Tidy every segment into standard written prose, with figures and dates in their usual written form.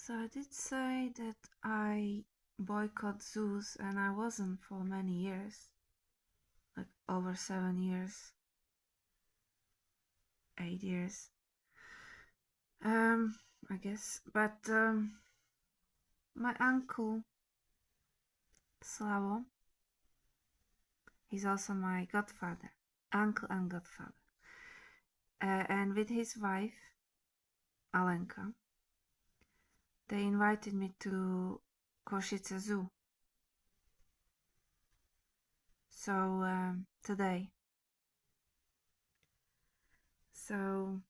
So I did say that I boycott zoos, and I wasn't for many years, like over 7 years, 8 years, I guess. But my uncle Slavo, he's also my godfather, uncle and godfather, and with his wife Alenka, they invited me to Košice Zoo. So today. So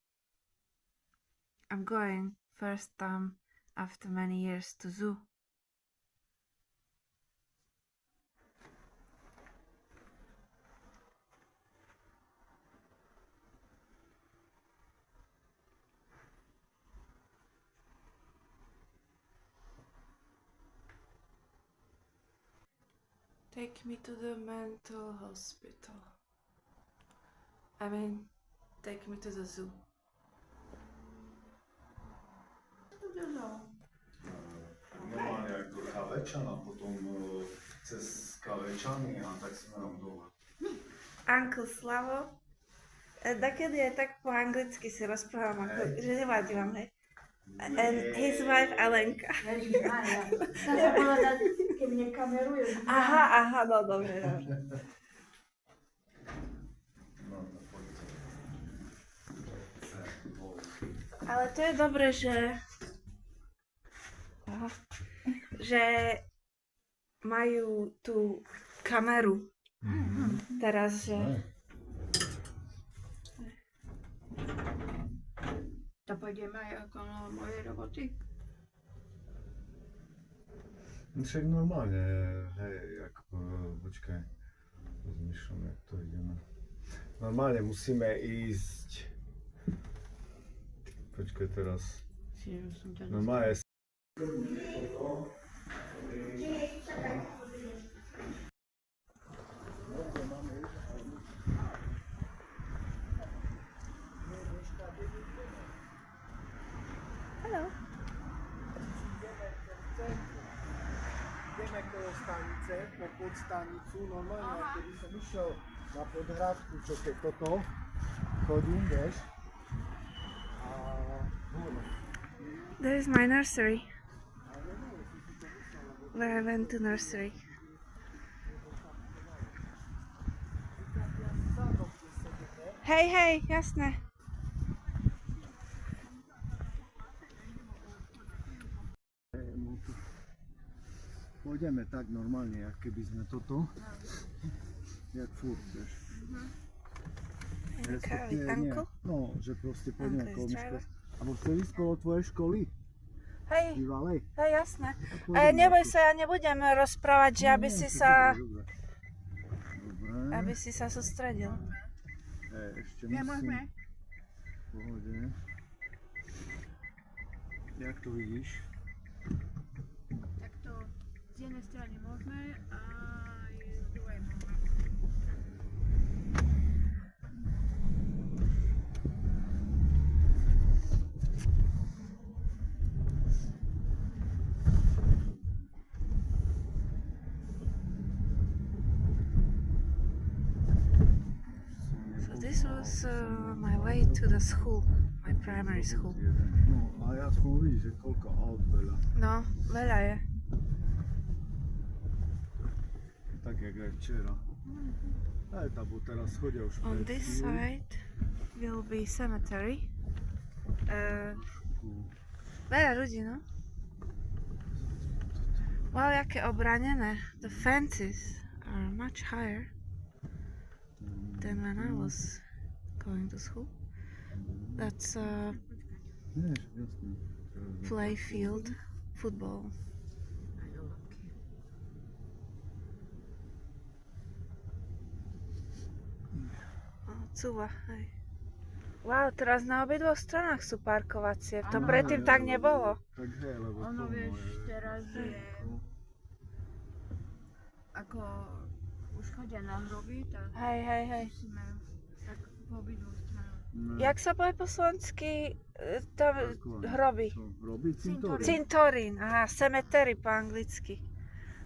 I'm going first time after many years to zoo. Take me to the mental hospital. I mean, take me to the zoo. Normálne jak do Kavečan a potom cez Kavečany a tak smerom dole. Uncle Slavo, takedy aj tak po anglicky si rozprávam, ako, že nevadí vám, hej? And his wife Alenka. Ježišmária, dá sa povedať, keď mne kameruješ. Aha, no dobre. No, to poďte. Ale to je dobre, že majú tú kameru teraz, že... To pôjdeme aj okolo mojej roboty. Však normálne, hej, jak, počkaj, rozmýšľam, jak to ideme. Normálne musíme ísť, počkaj teraz, normálne Hello. Ideme kolo stanice, po podstanicu, normálne, keby som išiel na podhradku, čo keď toto, chodím, vieš, a There is my nursery. Where I went to nursery. Hej, jasné. pôjdeme tak normálne, jak keby sme toto, jak furt, vieš. Respektíve nie, Uncle? no, že proste pôjdeme Uncle kolo is myško. driver. Alebo chceš ísť kolo tvojej školy, Hej, bývalej? jasné. Pôjdeme Neboj ako- sa, ja nebudem rozprávať, že aby Nie, si to sa... dobre. Dobre. Aby si sa sústredil. Ešte Nemôžeme? V pohode. Jak to vidíš? Takto z jednej strany môžeme a aj z druhej môžeme. So this was my way to the school, my primary school. No a ja som vidíš, že koľko aut veľa. No, veľa je. Tak jak aj včera. Aj tam teraz chodia už On pred this chvíľou. side will be cemetery. Veľa ľudí, no? Wow, jaké obranené. The fences are much higher than when I was going to school. That's a Nie, jasne. play field, football. Cúva, hej. Wow, teraz na obidvoch stranách sú parkovacie. To Áno. predtým tak nebolo. Tak hej, lebo Ono, to vieš, moje... teraz je... Ako už chodia na hroby, tak Hej. musíme tak po obidvoch stranách. Jak sa povie po slovensky? Tam hroby. Hroby? Cintorín. Cintorín, aha, cemetery po anglicky.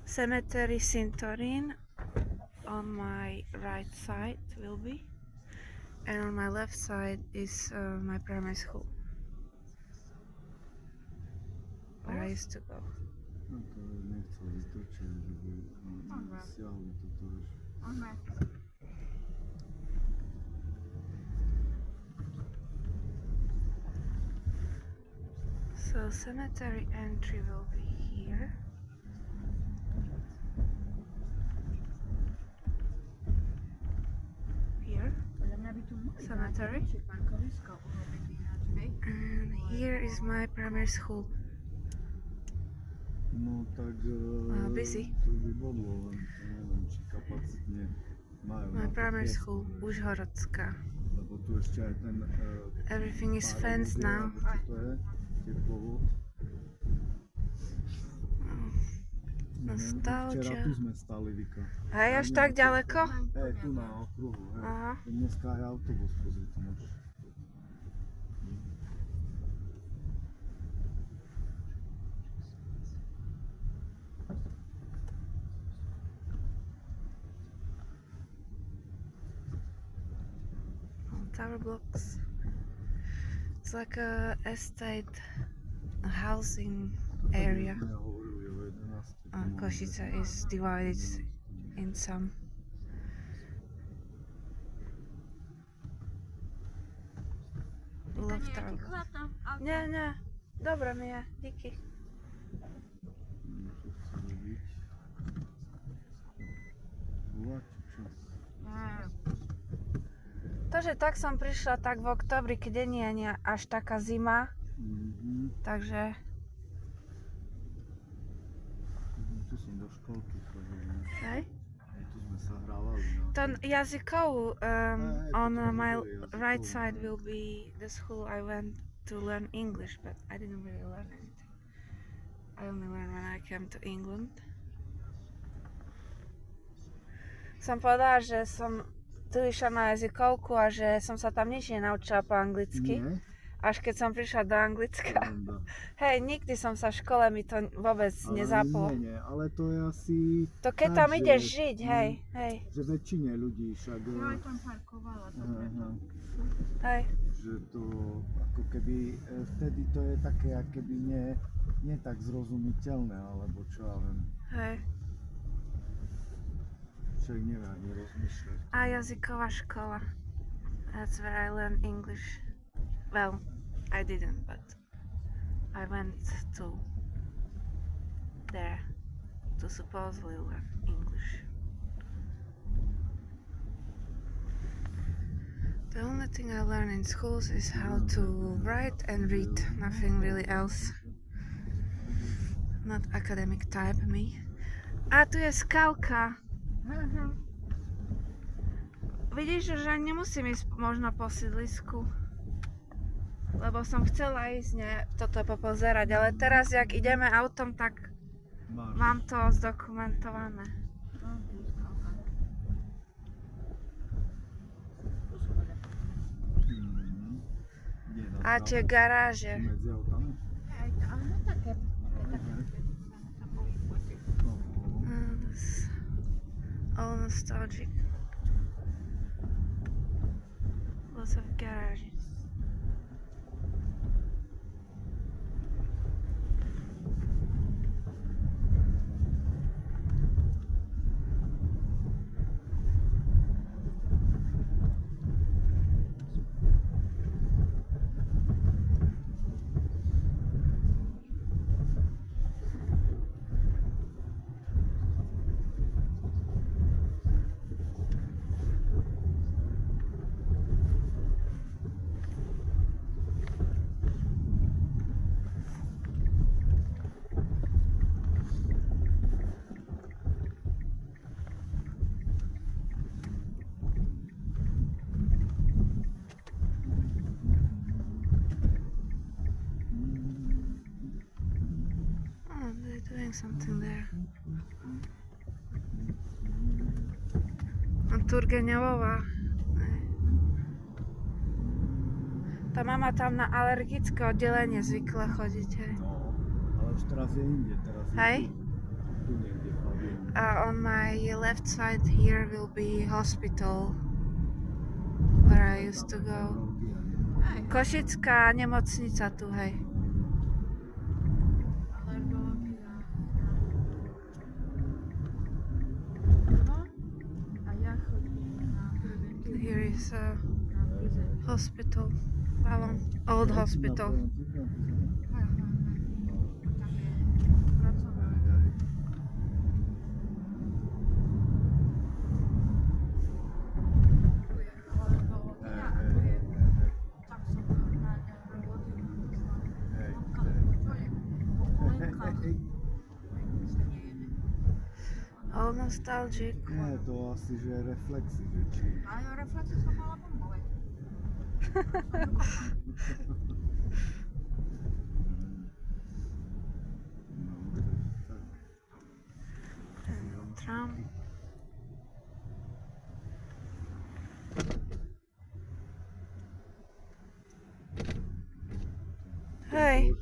Cemetery Cintorín on my right side will be, and on my left side is my primary school, where I used to go. No to nechcel vytočiť, že by siahli toto už. Môžeme. So cemetery entry will be here. Here. Podľa mňa by tu mohli Cemetery. dať väčšie parkovisko urobiť ináč, hej? And here is my primary school. No tak Busy. to by bolo, len to neviem, či kapacitne majú. My na to primary priestor, school, Užhorodská. Lebo tu ešte aj ten Everything is pár fenced ľudí, now. alebo čo to je, teplovod. Nostalgia. Včera tu sme stali, Vika. Hej, až tak ďaleko? Hej, tu na okruhu, hej. Aha. Dneska aj autobus, pozri, tu máš. Tower blocks. It's like a estate, a housing area. Sme hovorili o 11. Košice is divided in some. Love Tower. Chladno. Nie, nie. Dobre mi je, díky. Čo chce robiť? Búvať, čo? To, že tak som prišla tak v oktobri, keď nie je až taká zima, takže Tu som do školky chodil, ne? hej. Tu sme sa hrávali, no. To jazykovú, on to my hovorí right jazykovú. side will be the school I went to learn English, but I didn't really learn anything. I only learned when I came to England. Som povedala, že som tu išla na jazykovku a že som sa tam nič nenaučila po anglicky. Nie? Až keď som prišla do Anglicka. Sranda. Hej, nikdy som sa v škole, mi to vôbec nezaplo. Nie, ale to je asi To keď tak, tam že- ideš žiť, hej, hej, že väčšine ľudí však, Ja aj tam parkovala, to preto. hej. že to ako keby vtedy to je také ako keby nie tak zrozumiteľné, alebo čo ja viem, Hej. človek nevie ani rozmýšľať. A jazyková škola. That's where I learned English. Well, I didn't, but I went to there to supposedly learn English. The only thing I learned in schools is how to write and read, nothing really else. Not academic type me. A tu je skalka. Vidíš, že nemusím ísť možno po sídlisku. Lebo som chcela ísť toto popozerať, ale teraz, jak ideme autom, tak Máš. mám to zdokumentované. Kde je A tie garáže. medzi autami? Áno, také. This all nostalgic. Lots of garages. Oh, they're doing something there. Turgeňová. Tá mama tam na alergické oddelenie zvykla chodiť, hej. No, ale už teraz je inde, teraz je Hej. tu niekde chodím. On my left side here will be hospital where I used to go. Košická nemocnica tu, hej. Alergológia. No, a ja chodím na preventívnu Here is a na prezeň. hospital. Old hospital. Tam je pracovná. Tu je alergológia a tu je, tam som na roboty All nostalgic. Nie, to asi, že reflexy, že či... A ja reflexy som mala bombové. No, tak. Tram. Hej.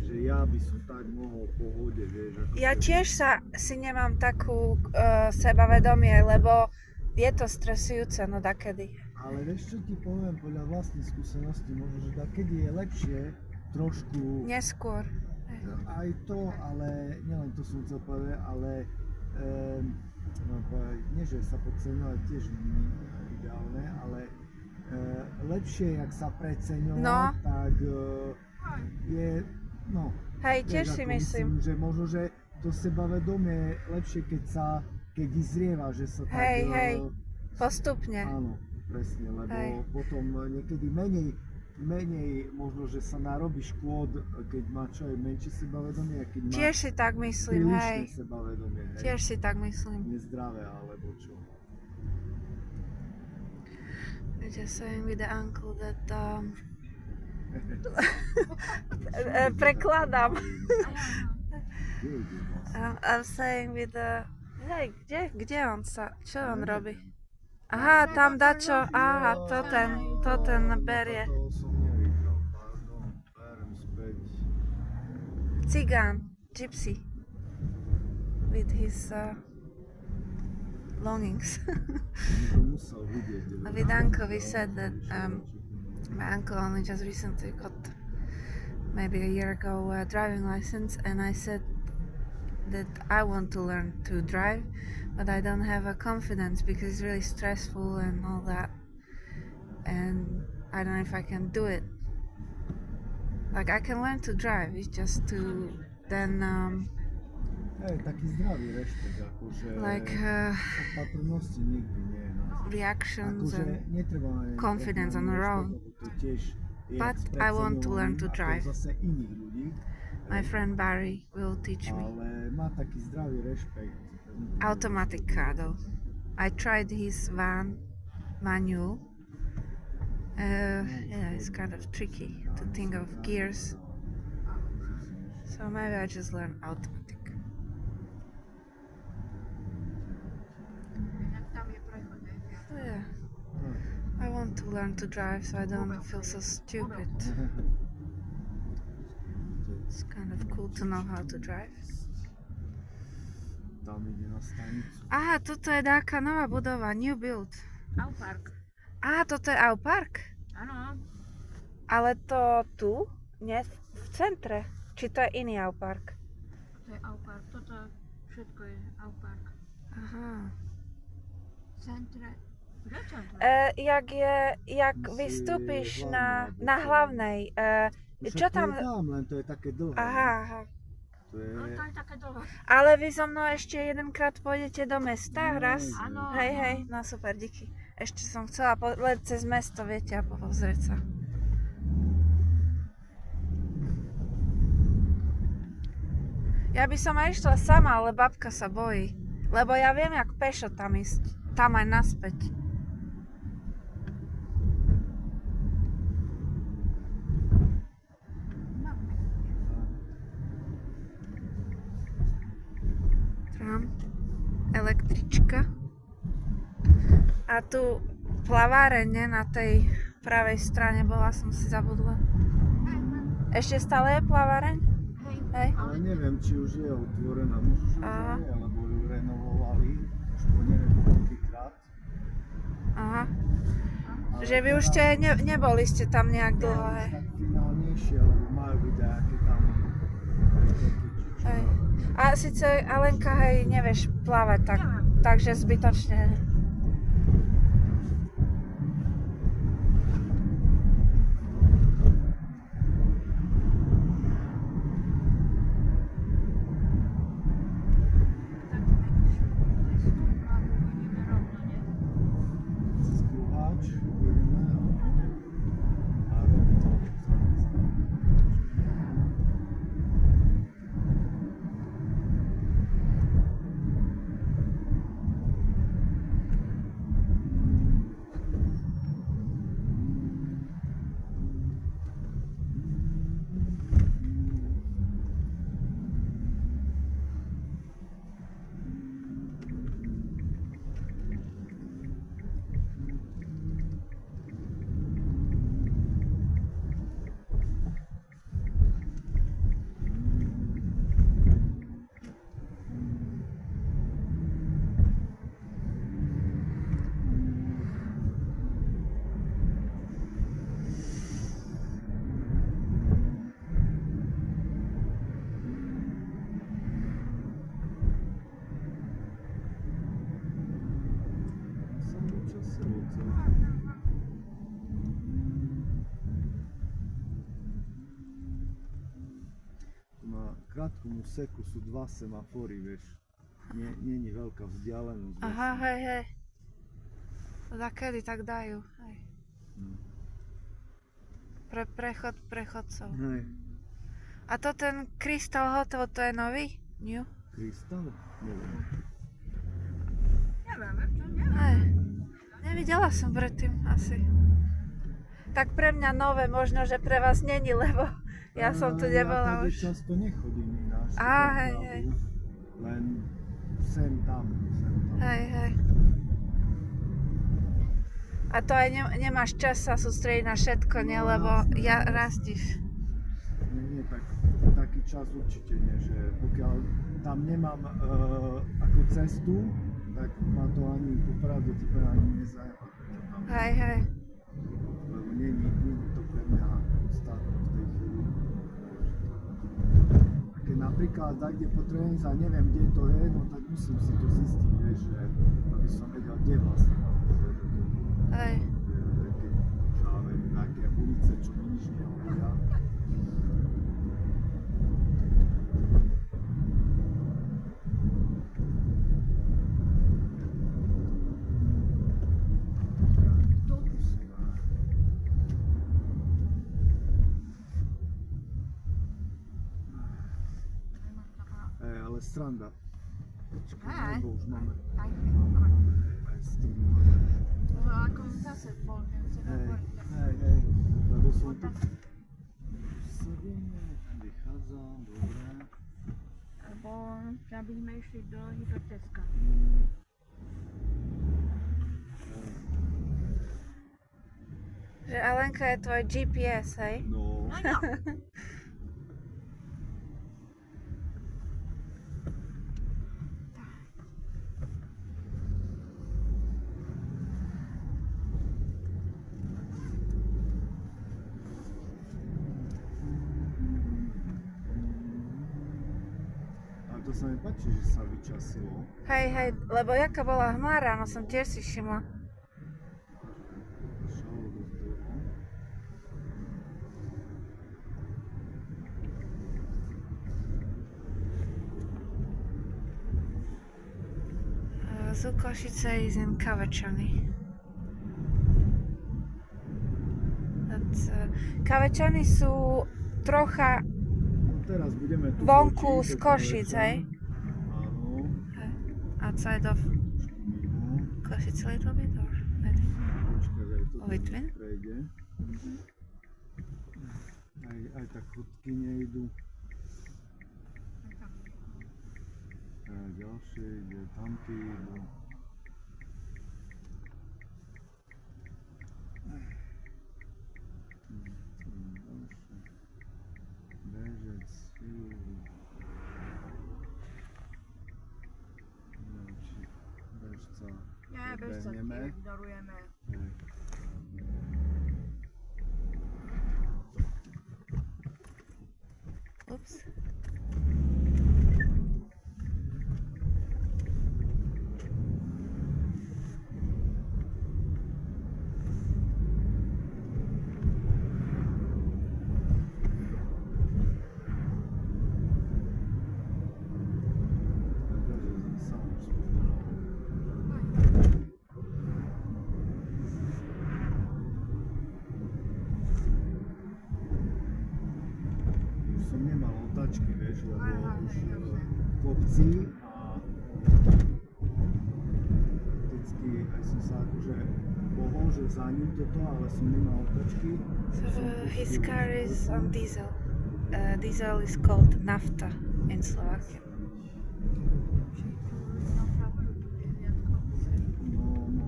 Že ja by som tak mohol v pohode, vieš. Ako Ja keby- tiež si nemám takú sebavedomie, lebo je to stresujúce, no dakedy. Ale vieš čo ti poviem, podľa vlastnej skúsenosti, možno, že takedy je lepšie trošku... Neskôr. Aj to, ale nielen to som chcel povedať, ale no, nie, že sa podceňovať tiež nie je ideálne, ale lepšie, jak sa preceňovať, No. tak je, no, Hej, tiež vieš, si ako myslím. že možno, že to sebavedomie je lepšie, keď vyzrieva, že sa tak... Hej, hej. Postupne. Áno, presne, lebo Hej. potom niekedy menej možno, že sa narobí škôd, keď má človek menšie sebavedomie, a keď má Tiež si tak myslím, prílišné hej. sebavedomie, hej. Tiež si tak myslím. Nezdravé, alebo čo. I'm just saying with the uncle that prekladám. Kde ide vlastne? I'm saying with the... Hej, kde on sa... Čo on robí? Aha, tam dačo. Aha, to ten berie. To som nevidel, pardon, berem späť. Cigán, gypsy. With his longings. To musel vidieť. With uncle we said that my uncle only just recently got maybe a year ago a driving license, and I said that I want to learn to drive, but I don't have a confidence because it's really stressful and all that, and I don't know if I can do it. Like I can learn to drive, it's just to then Hej, taký zdravý rešpekt, akože like opatrnosti nikdy nie je na reactions akože and netreba aj confidence on prehnane our rešpekt, own. lebo to tiež je But I want to learn to spreceňovaný, drive. ako zase iných ľudí, my friend Barry will teach me. ale má taký zdravý rešpekt. Automatic car though. I tried his van manual. Yeah, it's kind of tricky to think of gears. So maybe I just learn automatic. Inak tam je prechod, hej. So yeah, I want to learn to drive so I don't feel so stupid. It's kind of cool to know how to drive. Tam ide na stanicu. Aha, toto je taká nová budova, new build. Aupark. Aha, toto je Aupark? Áno, Ale to tu? Nie, v centre. Či to je iný Aupark? to je Aupark. Toto všetko je Aupark. Aha. V centre. Kde v centre? Jak Asi vystúpiš hlavná, na hlavnej, čo Však tam... To je tam, len to je také dlhé. Aha. To je... No to je také dlhé. Ale vy so mnou ešte jedenkrát pôjdete do mesta No, raz? Áno. Hej, no super, díky. Ešte som chcela letieť cez mesto, viete, a pozrieť sa. Ja by som aj išla sama, ale babka sa bojí. Lebo ja viem, jak pešo tam ísť. Tam aj naspäť. Tram. Električka. A tu plavárene na tej pravej strane bola, som si zabudla. Ešte stále je plavareň? Hej. Hej. Ale neviem, či už je otvorená, možno, že už Aha. je, alebo ju renovovali, už po neviem koľkýkrát. Aha. Ale Že vy už ste neboli ste tam nejak dlho, už hej. tak finálnejšie, lebo majú videáky tam preteky, či čo. Hej. A síce Alenka, hej, nevieš plávať, takže zbytočne. Skruháč, budeme, a rovno. Som dočasilo, co? Tu na krátkom úseku sú dva semafory, vieš. Nie je veľká vzdialenosť. Aha, hej, hej. Za kedy tak dajú, hej. Hm. Pre prechodcov. Hej, A to ten Crystal Hotel, to je nový? New? Krystal? Neviem. Hej. Nevidela som predtým asi. Tak pre mňa nové, možno, že pre vás není, lebo ja som tu nebola Ja tady už. často nechodím ináč. Á, hej, hej. Len sem tam. Hej, hej. A to aj nemáš čas sa sústrediť na všetko, nie? Lebo ja rastíš. Nie, tak taký čas určite nie, že pokiaľ tam nemám ako cestu, tak ma to ani popravde tipe ani nezajíma. Hej, hej. Lebo nie je to pre mňa podstatné v tej chvíli. A keď napríklad tak, kde potrebujem sa, neviem, kde to je, no tak musím si to zistiť, vieš, že aby som vedel, kde vlastne mám to je. Hej. Keď ja viem, nejaké ulice, čo mi nič nehovoria. Ale sranda. Počkaj, lebo už máme aj s tým. Hej, lebo som tu sedíme, vychádzam, dobre. Alebo aby sme išli do hyperteska. Že Alenka je tvoj GPS, hej? No, a to sa mi páči, že sa vyčasilo. Hej, hej, lebo jaká bola hmla ráno, som tiež si všimla. Šalo dosť dlho. Zoo Košice is in Kavečany. Kavečany sú trocha No teraz budeme tu vonku točiť, z to Košic, konečne. hej? Áno. Outside of Mimo. Košice a little bit, or I think. Počkaj, aj to Litvin? prejde. Aj tak chodky nejdu. A ďalšie ide, tamty idú. dostaneme. darujeme. Ups. Už som nemal otáčky, vieš, lebo Aha, už hej, jasne. kopci a vždycky aj som sa akože pohol, že za ním toto, ale som nemal otáčky. So his car is on diesel. Diesel is called nafta in Slovakia. Na prawo lub tu wywiadko. No, no,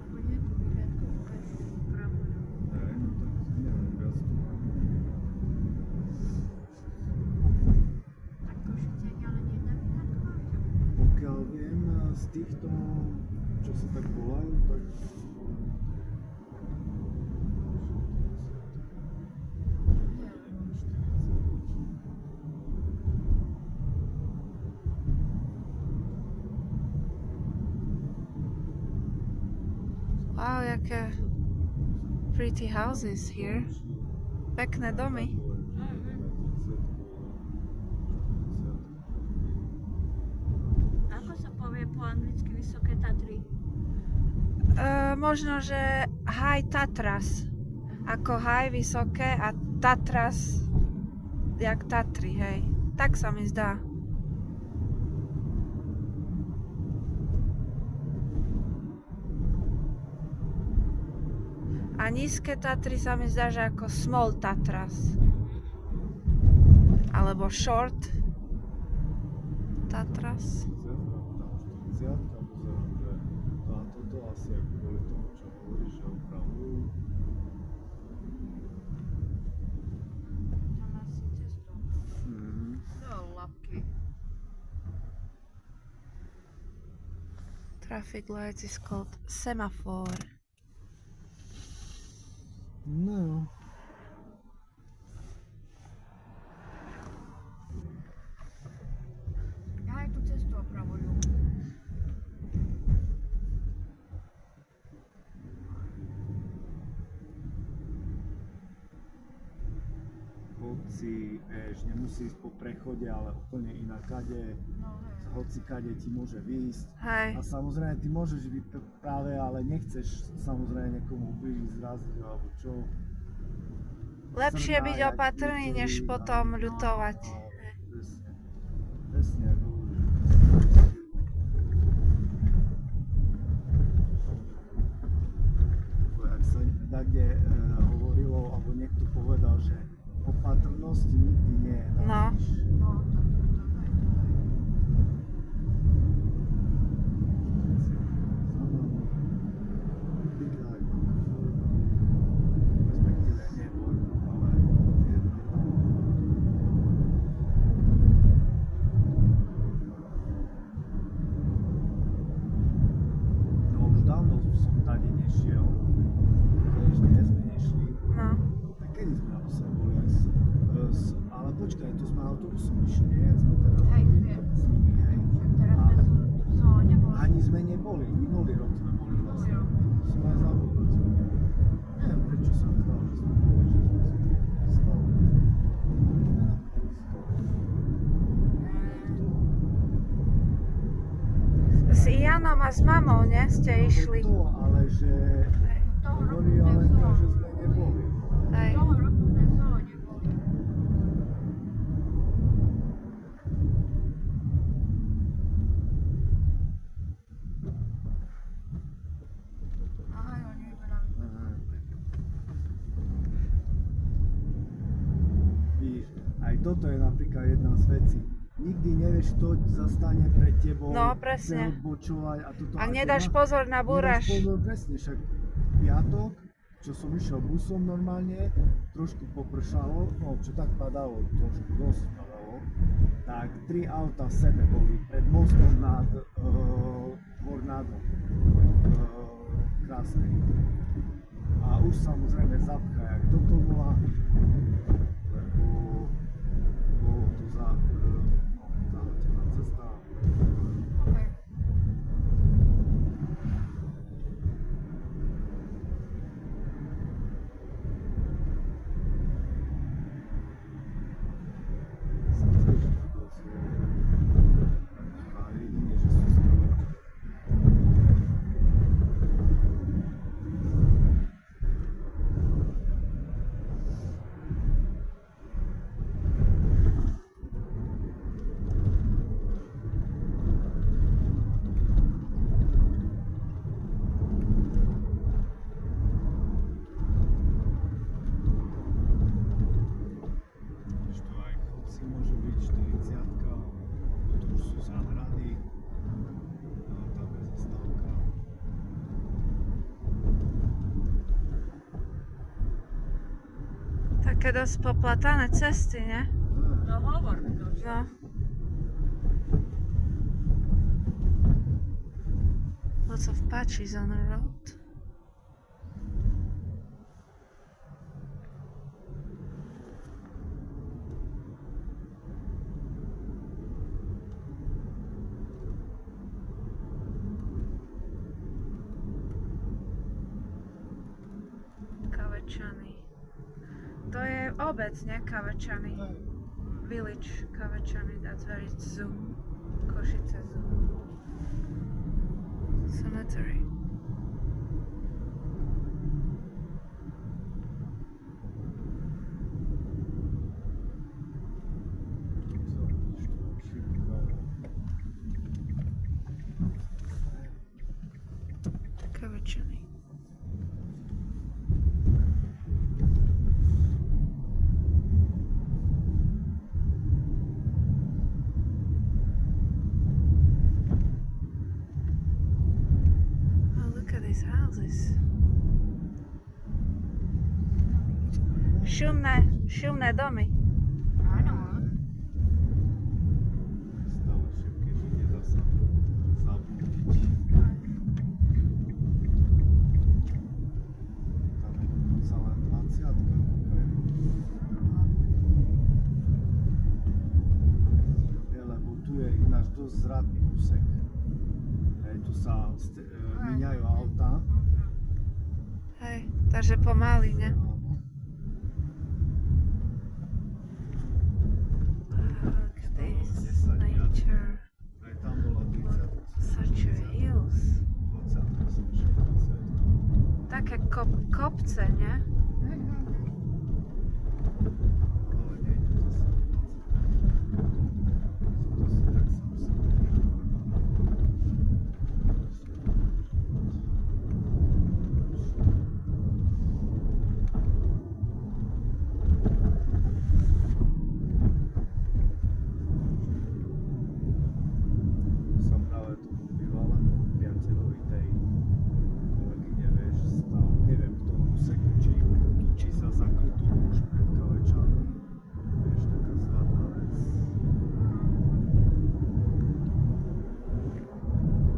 Albo nie tu wywiadko, ale w prawo. hej, no tak neviem, viac tu mám. Tak to się dzieje, ale nie na wywiadkować. Pokiaľ viem z týchto, čo sa tak volajú, tak Wow, jaké pretty houses here. Pekné domy. Ako sa povie po anglicky Vysoké Tatry? Možno, že High Tatras. Ako high, vysoké a Tatras jak Tatry, hej. Tak sa mi zdá. A nízke Tatry sa mi zdá, že ako Small Tatras. Alebo Short Tatras. 40, pozerám, že toto asi ako kvôli tomu, čo hovoríš, že opravujú. Tam asi cesto. Do lapky. Traffic lights is called semaphore. No, Aj tu cestu opravujú. hoci, vieš, nemusí ísť po prechode, ale úplne inakade, No hej. hoci kade ti môže výjsť. Hej. A samozrejme, ty môžeš byť práve, ale nechceš samozrejme niekomu ublížiť, zraziť alebo čo. Lepšie Srna, byť jak opatrný, niektorí, než potom a- ľutovať. No, presne. Presne, ako hovoríš. Jak sa kde hovorilo, alebo niekto povedal, že opatrnosť nikdy nie je No. náš. No, to hej, to hej. Respektíve nie vojnu, ale no už dávno som tady nešiel, vieš, nie sme nešli. No. Tak kedy sme naposledy boli aj ale počkaj, tu sme autobusom išli, nie? Jak sme teraz Hej, boli viem. s nimi, hej. Teraz A v zóne bol. ani sme neboli, minulý rok sme boli vlastne. rok. Som aj zabudol, že sme neboli. Neviem, prečo sa mi zdalo, že sme boli, že sme si stali. S Janom a s mamou, ne? Ste išli. To, ale že Toho roku hovorí sme v Alenka, že zóne. sme neboli. Hej. Toho roku sme v zóne boli. Aha, oni idú na Víš, aj toto je napríklad jedna z vecí. Nikdy nevieš, kto zastane pred tebou, No, chce presne. odbočovať a toto. Ak keď nedáš ma- pozor na nedáš búraš. pozor, presne, však piatok, čo som išiel busom normálne, trošku popršalo, no čo tak padalo, trošku dosť padalo, tak 3 auta v sebe boli pred mostom nad Vornado. Krásne. A už samozrejme zapcha jak do Tomola, lebo bolo to zahltená cesta. Okay. A jedine, že sú skvelé. Što aj chodci môže byť 40-ka, tu už sú záhrady, tam je zastávka. Také dosť poplatané cesty, ne? No hovor mi to. No. Lots of patches on the road. Kavečany. To je obec, ne? Kavečany. Village Kavečany, that's where it's zoo. Košice zoo. Cemetery. Kavečany. Oh, look at these houses. Šumné domy. Áno. Stále šepke, že nedá sa zabúdiť. Tam je dokonca len 20-ka. Lebo tu je ináč dosť zradný úsek. Tu sa míňajú autá. Hej, takže pomaly, ne? Look at this nature. Aj tam bola 30. Such a hills. 20. Také kopce, ne? Ale nie, to sa 20. To si tak som som práve tu bývalému priateľovi tej kolegyne, vieš, stal, neviem v tom úseku, či sa zakrytú už pred Kavečami, vieš, taká zlatá vec. Tu sú dosť také zakrytý už.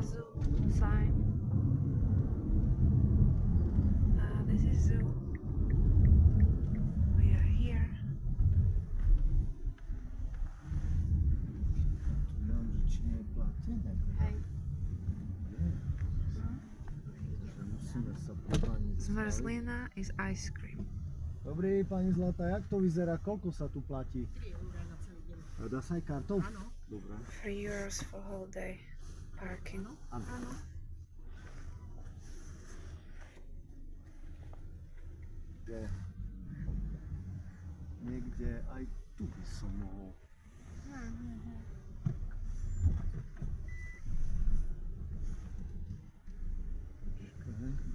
Zoo sign. This is zoo. We are here. Tu neviem, že či nie je platené. Hej. Že musíme sa popániť. Zmrzlina is ice cream. Dobrý, pani Zlata, jak to vyzerá? Koľko sa tu platí? 3 eurá za celý deň. Dá sa aj kartou? Áno. Dobre. 3 euros for whole day parking. Áno. Niekde aj tu by som mohol.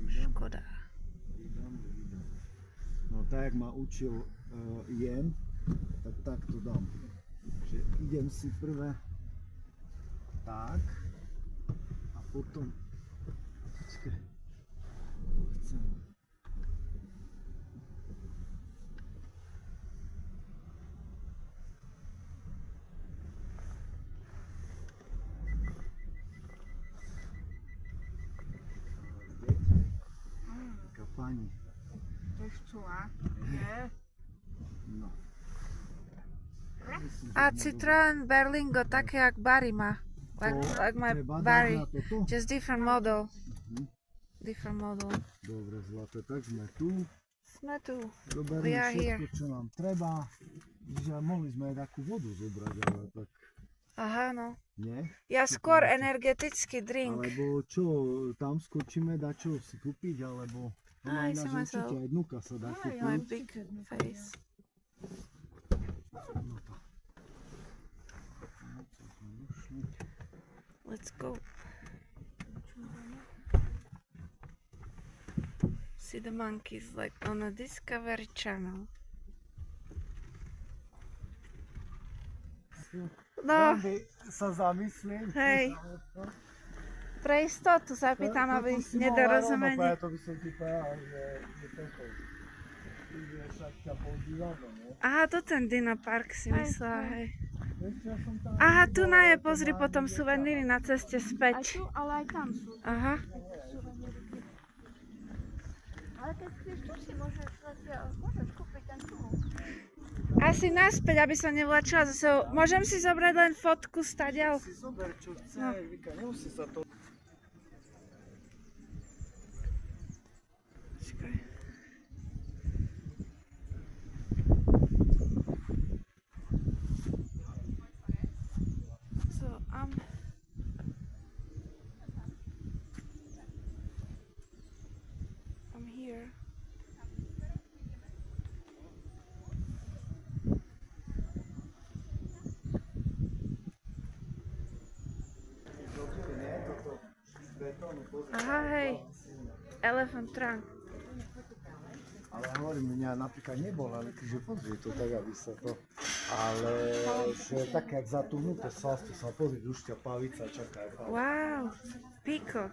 Škoda. No tak, jak ma učil Jen, tak to dám. Že idem si prvé tak a potom počkaj, chcem. Taká pani. To jest czuła. Nie. No. A Citroen Berlingo, také jak Barry má. Like my Barry. Na toto? Just different model. Mhm. Different model. Dobre, zlaté, tak sme tu. Sme tu. Doberme We are všetko, čo nám treba. Že mohli sme aj takú vodu zobrať, ale tak Aha, no. nie. Ja skôr energetický drink. Alebo čo, tam skočíme, dať čo si kúpiť, alebo Aj, ináč si mysel. určite aj dnuka sa dá My kúpiť. big face. No to. No, to sme došli. Let's go. See the monkeys like on a Discovery Channel. No, Veľmi sa zamyslím. Hej. Pre istotu sa pýtam, aby nedorozumenie. To by som ti povedal, že toto. Že však ťa používame, ne? Aha, to ten Dino Park si myslela, hej. Vieš, čo ja som tam Aha, tu videl, na je, to pozri, má potom niekde suveníry na ceste Aj späť. tu, ale aj tam sú. Aha. Suvenírky. Ale keď chceš tu si môžeš kúpiť ten tu. Asi naspäť, aby som nevlačila za sebou. Môžem si zobrať len fotku stadiaľ? Si zober, čo chceš, No. Vika, nemusí sa to... Počkaj. So, I'm here. Aha, hej. Elephant trunk. Ale hovorím, mňa napríklad nebol, ale že pozri to tak, aby sa to... Ale že je také, jak zatúhnuté slasty, sa pozri, už ťa pavica čaká. Wow. Peacock.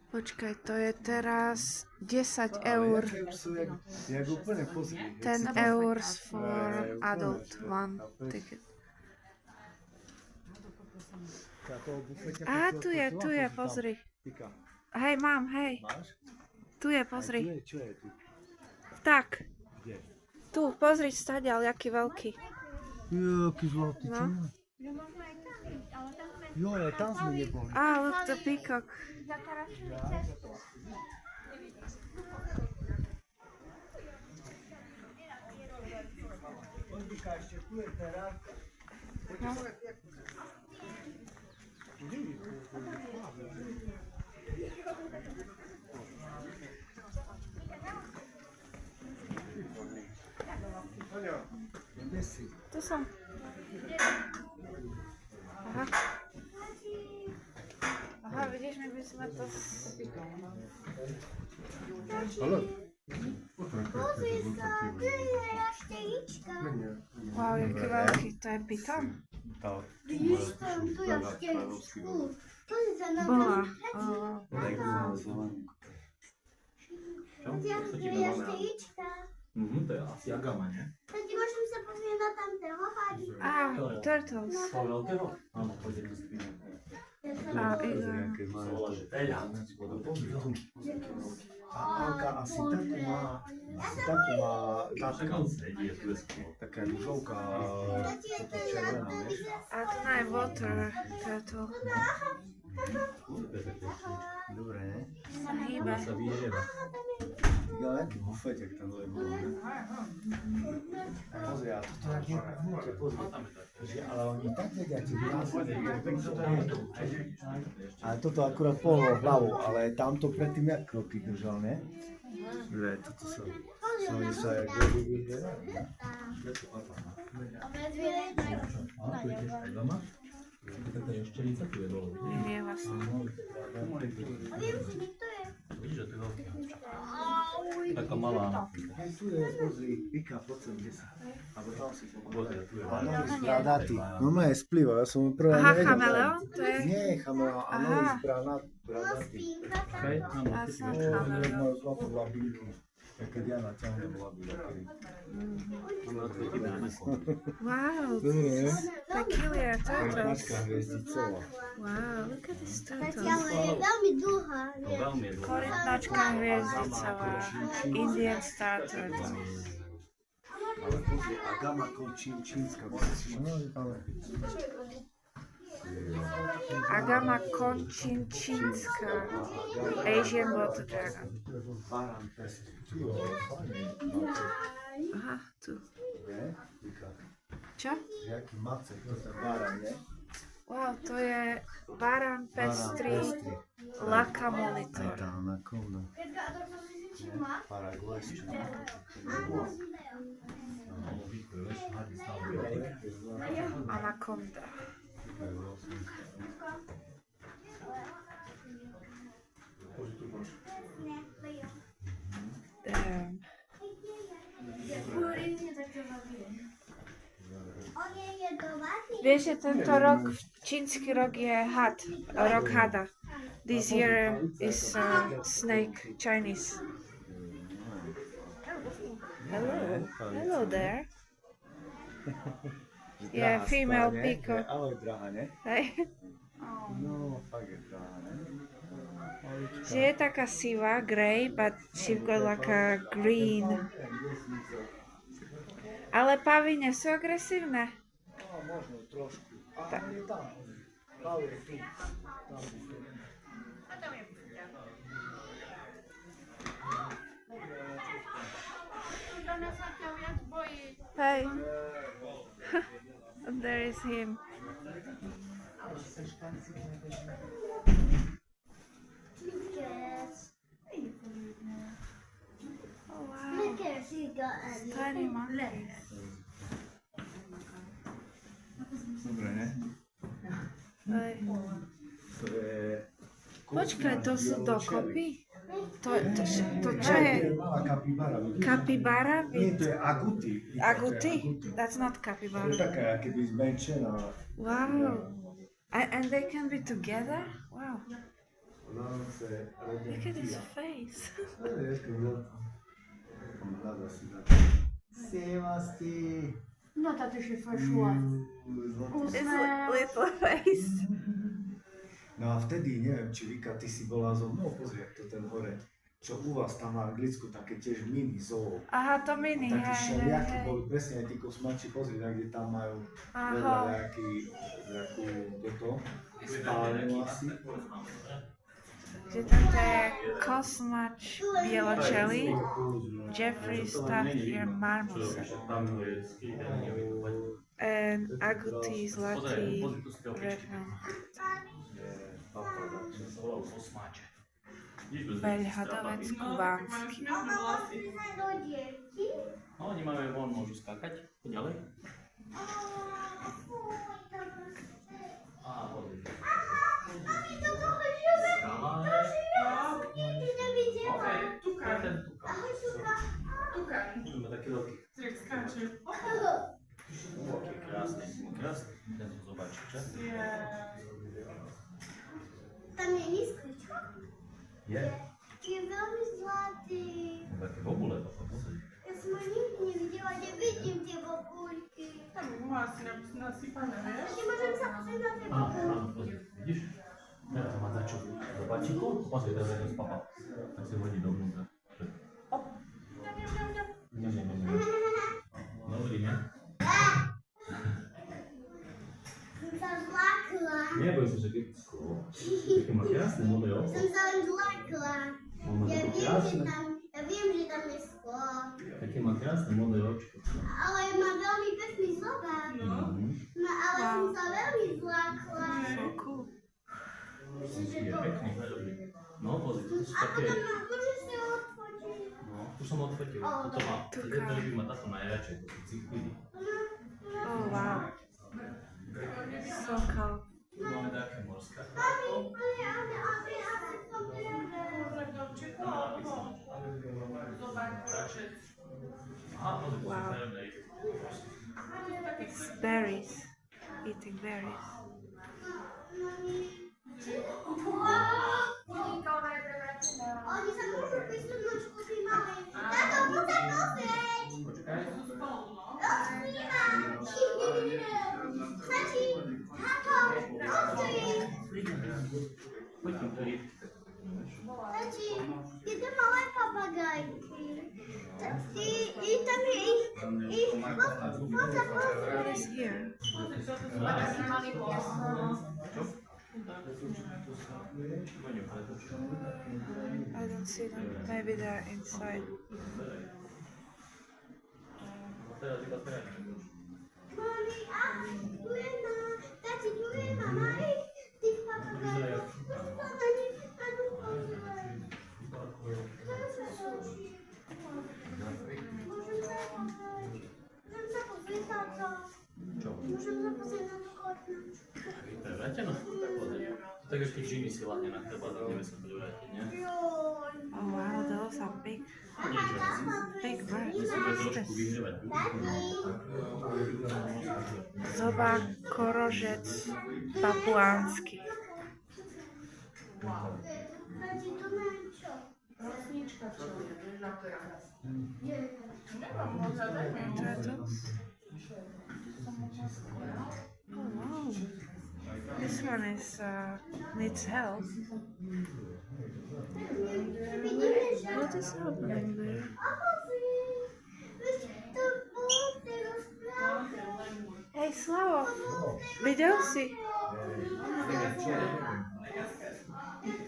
Počkaj, to je teraz 10 eur. Jak úplne pozri. 10 eur for adult one ticket. Á, tu je, pozri. Hej, mám, hej. Máš? Tu je, pozri. Čo je tu? Tak, Kde? tu, pozri stadiaľ, jaký veľký. Jaký zlatý, čo No. je? Jo, ale tam sme neboli. Á, look, the peacock. Vika, ešte tu je teraz. No. Kde si? Tu som. Aha. Aha, vidíš, my by sme to... Wow, jaký veľký, to je pyton? Vidíš tam tu jaštěčku? To je za Bola. jaštěčka. To je asi agama, nie? Teď môžem sa pozrieť na tamtého háčka. Á, turtles. Toho veľkého? Áno, pôjdeme s tým. A igla. Sa volá, že Teľa. A Anka asi takú má Tak on sedí, je tu je skôr. Taká rúžovka, taká červená, vieš? A tu je water turtle. To je také, Dobre, Sa hýbe. sa vyjeva. Ja jaký bufet, jak tam dole bolo. Pozri, a toto jak je vnútri, pozri. Ale oni tak vedia, ti ale toto akurát pohlo hlavou, ale tamto predtým jak kroky držal, ne? Dve, toto sa jak Vylieva sa. Taká malá. Tu je, pozri, pika, poď sem, kde sa. Abo tam si povedal. Áno, zbradatý. No má je splýval, ja som prvé Aha, nevedel. chameleon? To je... Nie je chameleon, áno, je zbradatý. That's not chameleon. Majú zlato labinky. Ja keď ja naťahnem labinky. Wow, To je, peculiar turtles. Mačka hviezdicová. Wow, look at this turtle. Ale je veľmi dlhá. Veľmi dlhá. Korytnačka hviezdicová. Indian star turtle. Ale pozri, agama čínska. Ale Agama končinčínska. Asian water dragon. Baran pestý. Aha, tu. Nie? Pika. Čo? Jaký macek, to je baran, nie? Wow, to je varan pestrý laka monitor. Tá anakonda. Paraguajský. Anakonda. Damn. Vieš, že tento rok, čínsky rok je had, rok hada. This year is snake, Chinese. Hello there. Yeah, female peacock. Ale drahá, ne? Hej. No, fakt je drahá, ne? Že je taká sivá, grey, but she's got like a green. Ale pavy nie sú agresívne. No, možno trošku. A on je tam. Pavel je tu. Tam je tu. Hey. There is him. Oh wow. Tiny monkeys. Dobre, ne? Hej. To je... Počkaj, to sú dokopy? To čo je? Malá kapibara, vidíš? Kapibara? Nie, to je aguti. Aguti? That's not To je capybara. taká, keby zmenšená. Wow. And they can be together? Wow. Ona se Look at his face. Sevasti. No, táto się faszła. His little face. No a vtedy, neviem, či Vika, ty si bola so mnou, pozri, jak to ten hore, čo u vás tam na Anglicku, také tiež mini zoo. Aha, to mini, Takí hej, všelijakí hej. boli presne aj tí kosmači, pozri, tak, kde tam majú Aha. veľa nejakú toto, spálňu asi. Že tento je kosmač bieločelý, Jeffrey Stafford Marmoset and Agouti zlatý redman. Veľhadovec kubánsky. No, oni majú von, môžu skákať. Poď ďalej. Á, pozri. Tu má taký veľký. Aký krásny. Krásny. Ten to zobáči, čo? Tam je nízko. Je. Je veľmi zlatý. Také bobule to pozri. Ja som ho nikdy nevidela, nevidím tie bobulky. Ešte môžem sa pozrieť na tie Áno, bobulky. áno, pozri. Vidíš? Teraz to má za čo? Zobáčiku? Pozri, teraz je to spapal. Tak si hodí dovnútra. Hop. Nie. Dobrý, nie? Som sa zlakla. Neboj sa, že keď... Taký má krásny model. Som sa len zlakla. On má Ja také viem, že krásne. tam, ja wiem, że tam jest szkło. Takie ma krásne modré očko. Ale ma veľmi pekný zobák. No ale som sa veľmi zlákla. So cool. Myslím, že Je to... pekný, veľmi. No, pozri, to sú A také... potom ma môžeš si ho odfotiť. No, tu som odfotil. Toto má, jedné ryby má táto najradšej, to sú cichlidy. Oh wow. So cool. Tu máme také morská. Mami, ale som to Aha, pozri, to sú Wow. vzájomné ryby. It's berries. Eating berries. Oni sa môžu vysunúť ku tým malým. Táto, poď sa nosiť! Počkaj. Stačí! Táto, nosiť! Poď tam to ryby. Stačí! Je to malé papagajky. I tam je ich... Poď sa pozrieť. What is here? I don't see them. Maybe they're inside. Teraz iba teraz. Mami, a tu je tati, tu je mama ich tých papagajov. Poď sa na nich pozrieť. Môžem sa pozrieť na to. Čo? Môžem sa pozrieť na to okno. Prevrátená? Tak pozri. To tak ešte Jimmy si lahne na teba, tak nevie sa prevrátiť, nie? Joj. Oh wow, those are big, big birds. Musíme What's trošku this? vyhrievať. Zobák, korožec, papuánsky. Tati, to neviem čo. Turtles. Oh wow. This one is needs help. Vidíme, že... What is happening there? A pozri. Veď to bolo v tej rozprávke. Hey Slavo, videl si?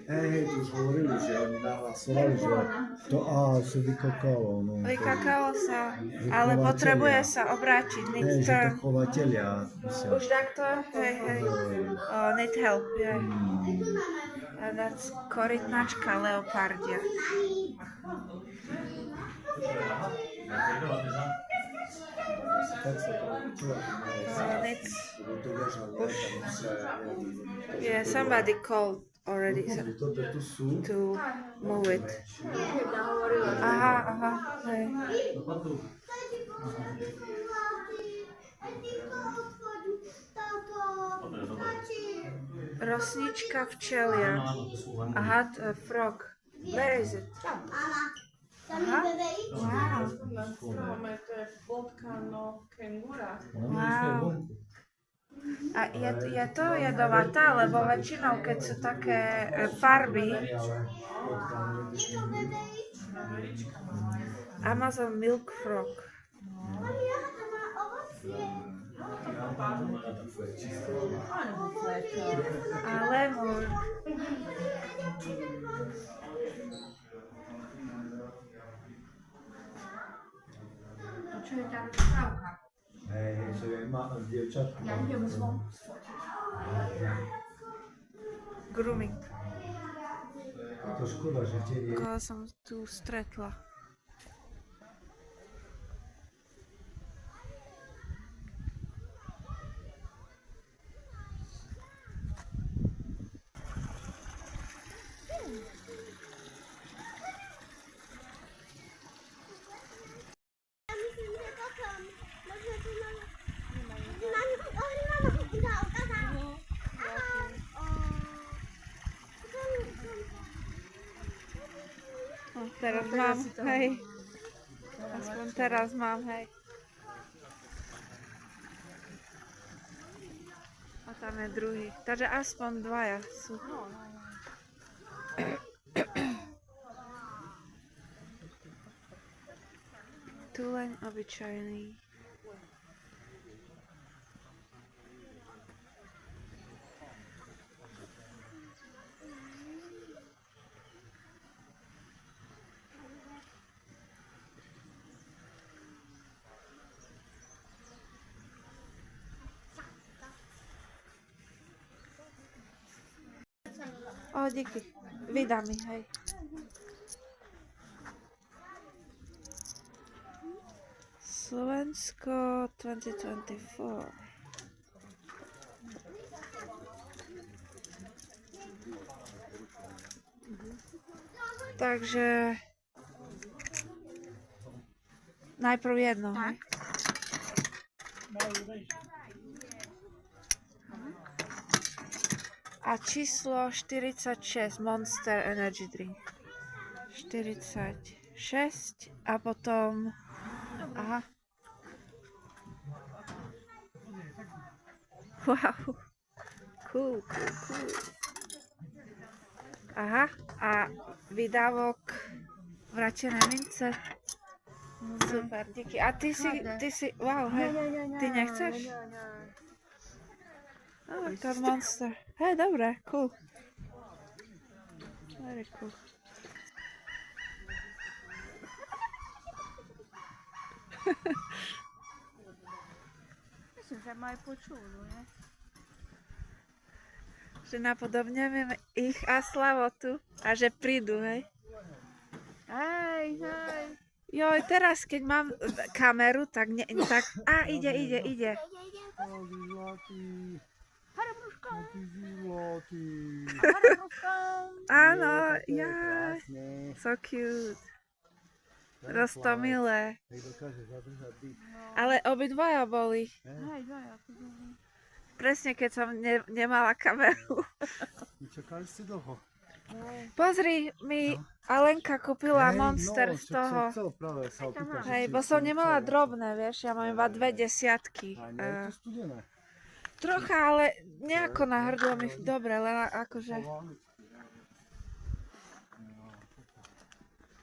Hej, tu už hovorili, že oni nahlasovali, že to sú vykokalo. No, Vykakalo sa, ale potrebuje sa obrátiť. Hej, Needs že to turn. chovateľia. Myslím. Už takto? Hej, hej. Oh, need help, yeah. Aj tu máme. And that's korytnačka leopardia. Tak sa to počúva. Needs, To bežal, tam sa... yeah, somebody called already Pozri, toto tu sú. to move it. Aha, aha, hej. Tati, pozri, to sú vlády. Aj týmto odchodí táto. Tati. Rosnička včelia. Aha, frog. Where is it? Mama. Tam je Aha. bebejčka. Wow. Na strome to je potkano kengura. Wow. A je to jedovatá, lebo väčšinou, keď sú také farby, Je to bebejčka. Amazon Milk Frog. Mami, aha, to má ovocie. A lemur. Čo je tá rozprávka? Hej, že má dievčatko. Ja idem zvon sfotiť. Grooming. To škoda, že tie je... Koho som tu stretla. Ja myslím, že potom. Možno tu máme... Máme... Oni máme na okazách. Aha. Teraz mám, hej. Aspoň teraz mám, hej. A tam je druhý. Takže aspoň dvaja sú. Tuleň obyčajný. O, díky. Vydá mi, hej. Slovensko 2024. Takže najprv jedno, hej. A číslo 46 Monster Energy Drink. 46 a potom... Aha. Wow. Cool. Aha. A vydávok vrátené mince. Super, díky. A ty si, wow, hej. Ty nechceš? No, to je Monster. Hej, dobre, cool. Very cool. Myslím, že ma aj počujú, nie? Že napodobňujeme ich a Slavotu a že prídu, hej. Hej. Joj, teraz keď mám kameru, tak ide. Harabuška. Áno, Je ja. krásne. So cute. Ten Roztomilé. plavec, nech dokáže zadržať dých. Ale obidvaja boli. Hej, dvaja. Presne keď som nemala kameru. Čakali ste dlho? Pozri, mi Alenka kúpila Hej, Monster z čo toho. som chcel práve sa opýtať. Hej, bo som nemala drobné, vieš, ja mám iba 2 desiatky. A nie je to studené? Trocha, ale nejako na hrdlo mi dobre, len akože...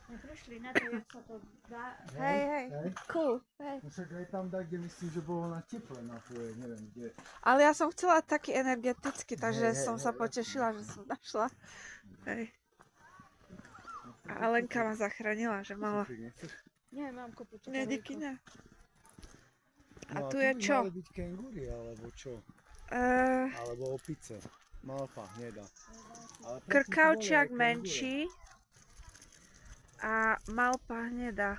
My prišli na to, jak sa to dá. Hej, cool, hej. No však aj tam kde myslím, že bolo na teple napojé, neviem kde. Ale ja som chcela taký energetický, takže Hej, som sa hej, potešila, že som našla. Hej. A Alenka ma zachránila, že mala... Ty nechceš? Nie, mám kopu Nie, díky, nie. A No, tu je by čo? mali byť kengúry, alebo čo? Uh, Alebo opice. Malpa, hnedá. Ale predtým tu krkavčiak boli aj menší a malpa hnedá.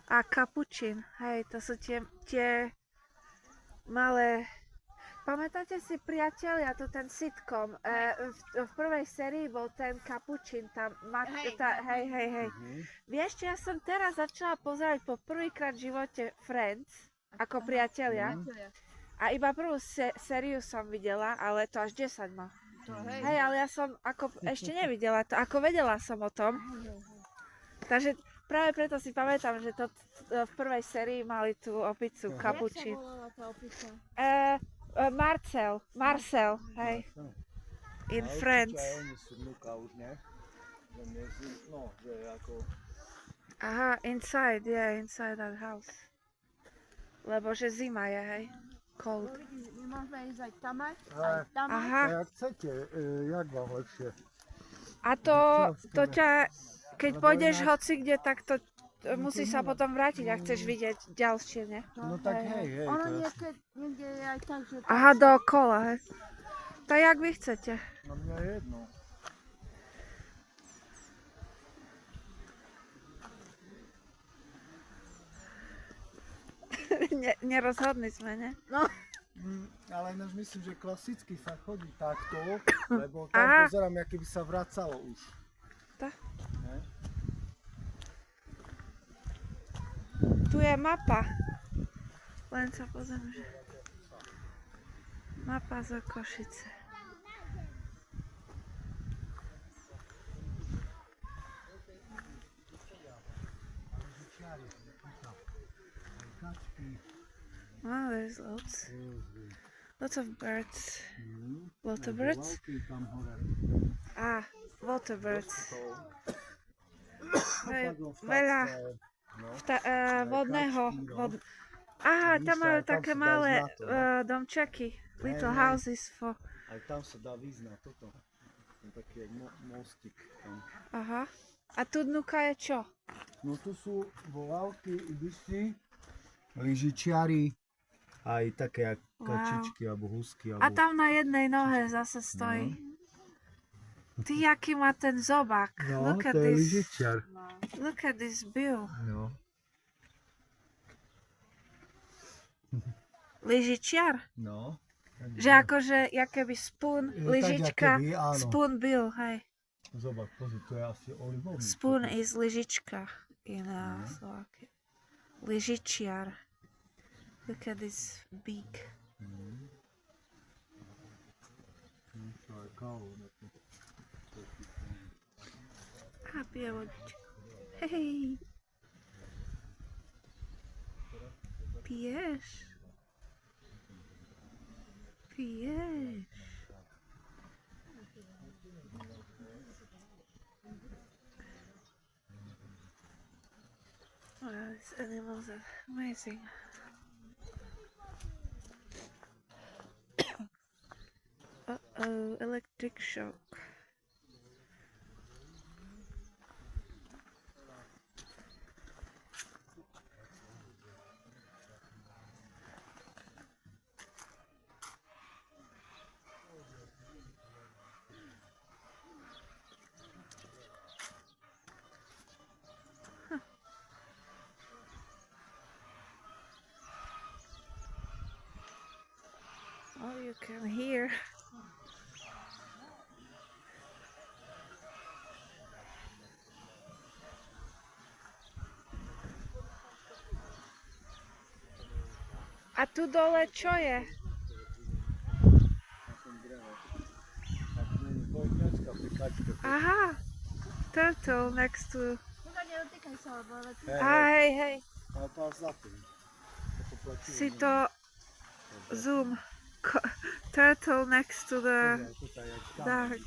A kapučín, hej, to sú tie malé... Pamätáte si, priatelia, to ten sitcom, v prvej sérii bol ten kapučín, hej. Vieš, čo ja som teraz začala pozerať po prvýkrát v živote Friends, ako priatelia, a iba prvú sériu som videla, ale to až 10 má. Hej, ale ja som ešte nevidela to, ako vedela som o tom, takže práve preto si pamätám, že to v prvej sérii mali tú opicu, kapučín. Jak sa volala tá opica? Marcel, hej. In Friends. Určite aj oni sú vnúka už, ne? No, že ako... Aha, inside that house. Lebo že zima je, hej. Cold. My môžeme ísť aj tam aj tam. Aha, Jak chcete, jak vám lepšie? a to ťa, keď pôjdeš hoci kde, tak to musíš sa potom vrátiť, ak chceš vidieť ďalšie, ne? No tak hej, Ono to jasné. niekde je aj tak, že... Aha, dookola, hej. Tak jak vy chcete. Na mňa je jedno. Nerozhodní sme, ne? Ale ináč myslím, že klasicky sa chodí takto, lebo tam Aha. pozerám, aké by sa vracalo už. Tak. Ne? Tu je mapa. Len sa pozriem, že... Mapa zo Košice. Oh, there's lots of birds. Water birds? Tam hore. Ah, water birds. Hej, Padlo v veľa tacke, no. vodného. Aha, tam majú také malé domčeky. Little hej. houses for... Aj tam sa dá výjsť na toto. Je taký mostík tam. Aha. A tu dnuka je čo? No tu sú volavky, ibiši, lyžičiari, aj také jak kačičky alebo husky. A tam na jednej nohe zase stojí. Ty, jaký má ten zobák. No, Look at to je this. lyžičiar. Look at this bill. No. Lyžičiar. No. Že akože, jakoby spoon, lyžička, jakoby, áno. spoon bill, hej. Zobak, pozri, to je asi olivový. Spoon is lyžička in Slovakia. Lyžičiar. Look at this beak. To je kávo. A pije vodičku. Hej. Piješ? Piješ? Wow, these animals are amazing. Uh-oh, electric shock. Oh, you can hear. A tu dole čo je? Aha, turtle next to... Iba nedotýkaj sa, lebo ale tu... Hej, hej, Ale to za tým. si to zoom. Turtle next to the dark.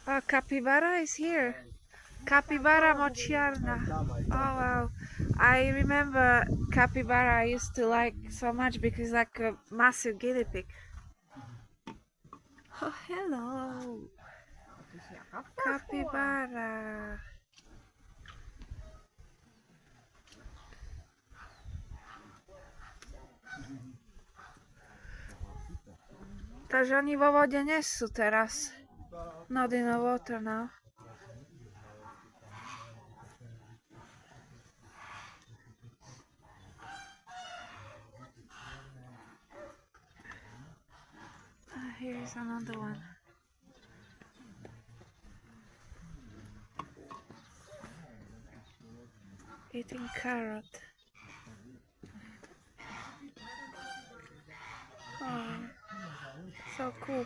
Oh, capybara is here. Capybara močiarna. Oh wow. I remember capybara I used to like so much because it's like a massive guinea pig. Oh, hello. Capybara. Takže oni vo vode nie sú teraz. Not in the water now. Here's another one. Eating carrot. Oh, so cool.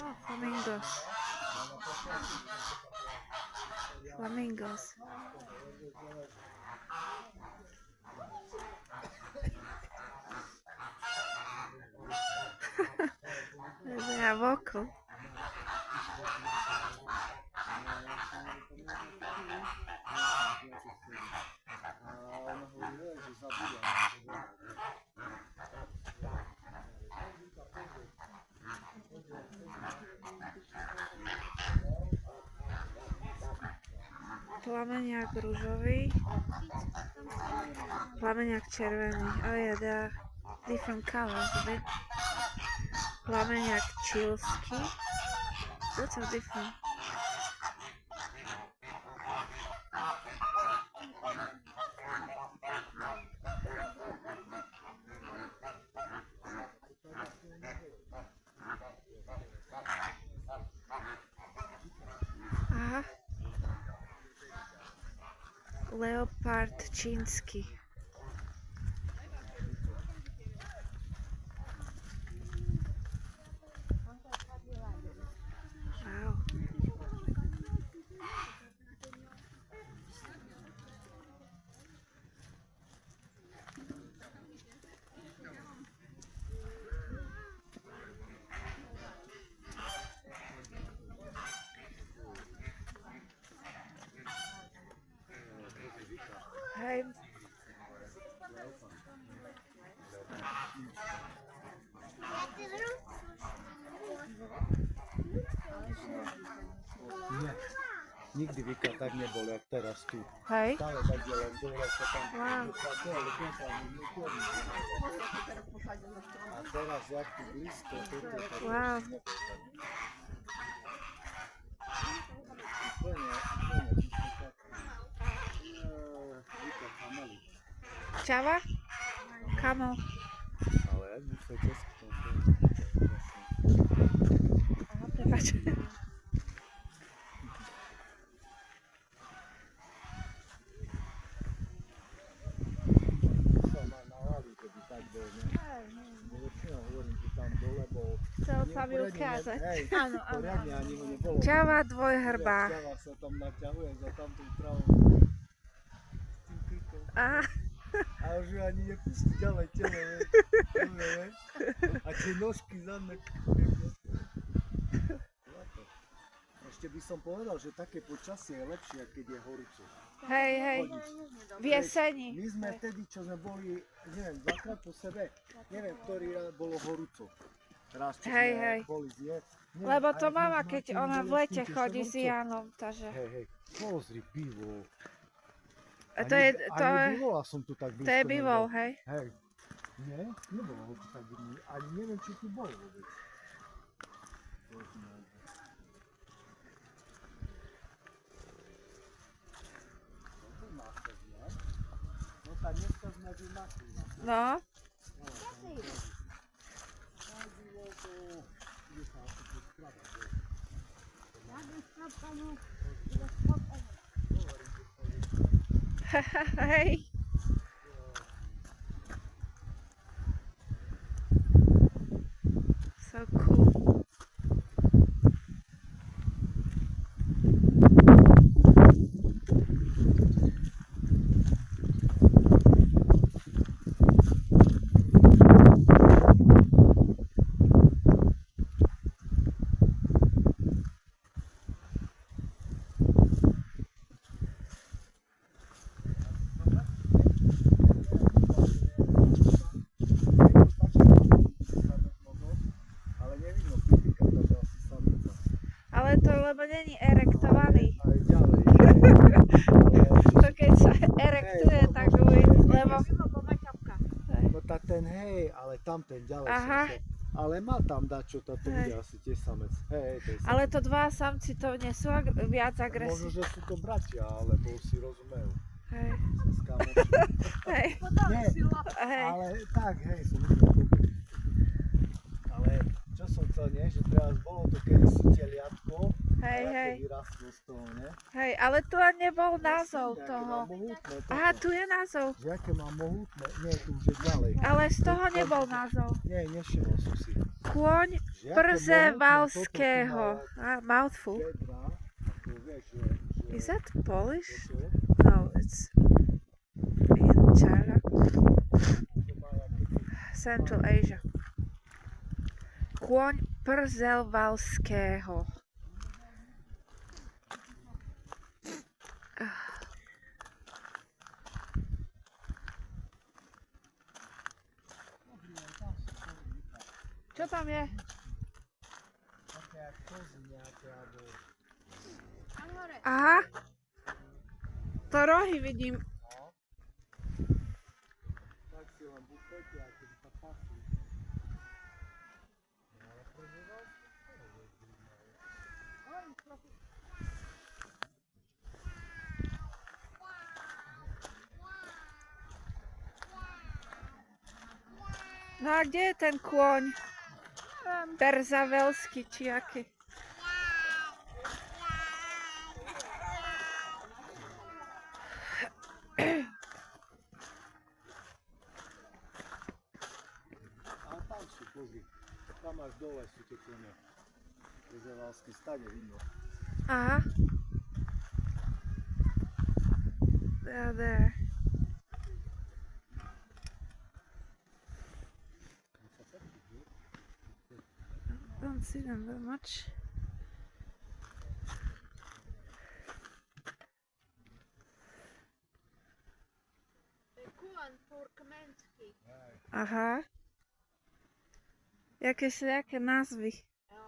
Oh, flamingos. Flamingos. They are vocal. Plameniak różowy, plameniak czerwony. Oh yeah, there are different colors of it. Plameniak chilski. Those are different. Aha. Leopard čínsky. Wow. Nikdy Vika tak nebol, jak teraz tu. Hej. Stále tak je len dole sa tam... Wow. A teraz, jak tu blízko, toto je tak... Wow. Vika, kamali. Čava? Kamo. Ale jak by sa česko... Aha, prepáč. Sa ma nalali, keby tak bol, ne? Väčšinou hovorím, že tam dole bol... Chcel sa mi ukázať. Hej, Áno, áno. poriadne ani ho nebolo. Čava dvojhrbá. Čava sa tam naťahuje za tamtou travou. Aha. A už ju ani nepustí ďalej telo, vieš. A tie nožky zadné. Ešte by som povedal, že také počasie je lepšie, keď je horúco. Hej, hej. V jeseni. My sme vtedy, čo sme boli, neviem, dvakrát po sebe, neviem, ktorý raz bolo horúco. Raz, čo Hej, sme hej. boli zjesť. Neviem, Lebo aj to sme mama, s keď Martinom ona v boli lete tiež chodí s horúco. Janom, takže... Hej, hej, pozri, pivo. To je, Ani bivola som tu tak blízko to je bivol, nebol. hej. Hej. Nie? Nebolo ho tu tak blízko. Ani neviem, či tu bol vôbec. No tak dneska sme vymakli. No. Hej. So cool. Ale nevidno pipika, takže asi samica. Ale to lebo není erektovaný. Aj ďalej. To keď sa erektuje, tak uvidí, lebo... No tak ten hej, ale tam ten ďalej. Aha. Ale má tam dačo, to bude Hej. asi tiež samec. Hej, to je samec. Ale to dva samci to nie sú viac Možno, agresívni. že sú to bratia, alebo si rozumejú. Hej. S kamošmi. Hej. Nie, Hej. ale tak, hej, som myslel. Ale čo som chcel, nie? Že teraz bolo to kedysi teliatko, Hej, ale hej. ako vyrastlo z toho, ne? Hej, ale tu ani nebol názov Jaké toho. má mohutné toto. Aha, tu je názov. Že aké má mohutné, nie, tu už je ďalej. Ale z toho nebol názov. Nie, nevšimol som si. Kôň Že aké Przevalského. mohutné toto tu má Ah, mouthful. bedra, ako vieš, že... Is that Polish? Čo? No, it's in China. To má ako Central Asia. Kôň Przevalského. Čo tam je? také jak kozy nejaké, alebo... Aha. To rohy vidím. Tak si len bukajte, ako by sa pasli. No ale prežíval si to, je zaujímavé. No a kde je ten kôň? Perzavelský, či aký? A tam sú, pozri. Tam až dole sú tie kone. Preževalské stane vidno. Aha. They are there. Don't see them very much. Kôň turkmenský. Aha. Jaké všelijaké názvy. Jo.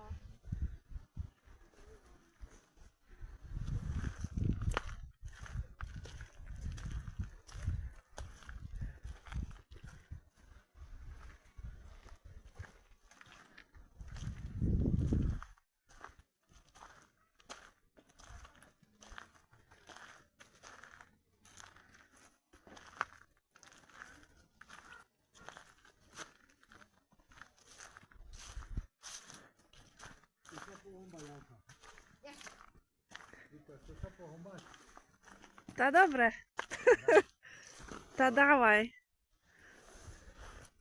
Jalka. Víte, chce sa pohľbať? Tá dobre. Tá dávaj.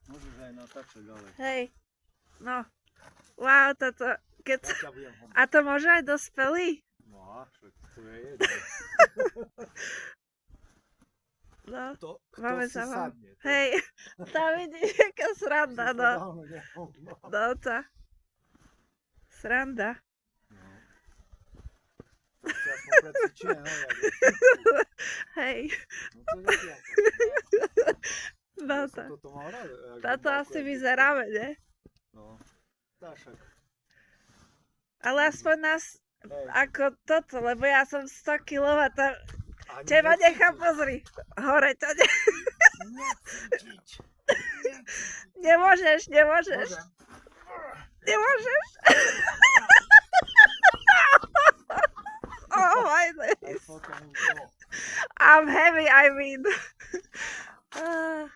Môžeš aj natáčať, ale Hej. No. Wow, toto... Keď... ja ťa budem hľbať. A to môže aj dospelý? No a však to je jedno. No. Kto Máme si sa vám. sadne. Hej. Tam vidíš, aká sranda, no. No tá. Sranda. To si aspoň precvičené, no jak je. Hej. No to je zatiaľ. No Ja tá. som toto mal rád. jak Táto bol asi ako- vyzeráme, ne? No. Tá však. Ale aspoň nás Hej. ako toto, lebo ja som 100 kg a tam... Ani Teba necítiť. nechám, pozri. Hore to ne... Necítiť. Nemôžeš, nemôžeš. Môžem. Nemôžeš. Oh my Aj days. potom, no. I'm heavy, I mean. Ah,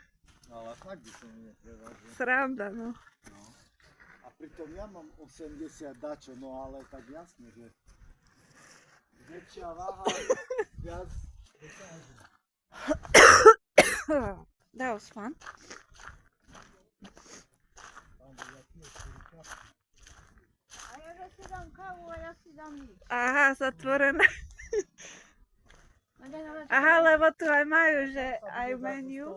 Ale fakt by som neprevážil. sranda, no. No. A pritom ja mám 80 dačo, no ale tak jasne, že väčšia váha, viac dokáže. That was fun. Tam bola tiež širka. A ja že si dám kávu a ja si dám nič. Aha, zatvorené. No, ale Aha, lebo tu aj majú, že aj menu.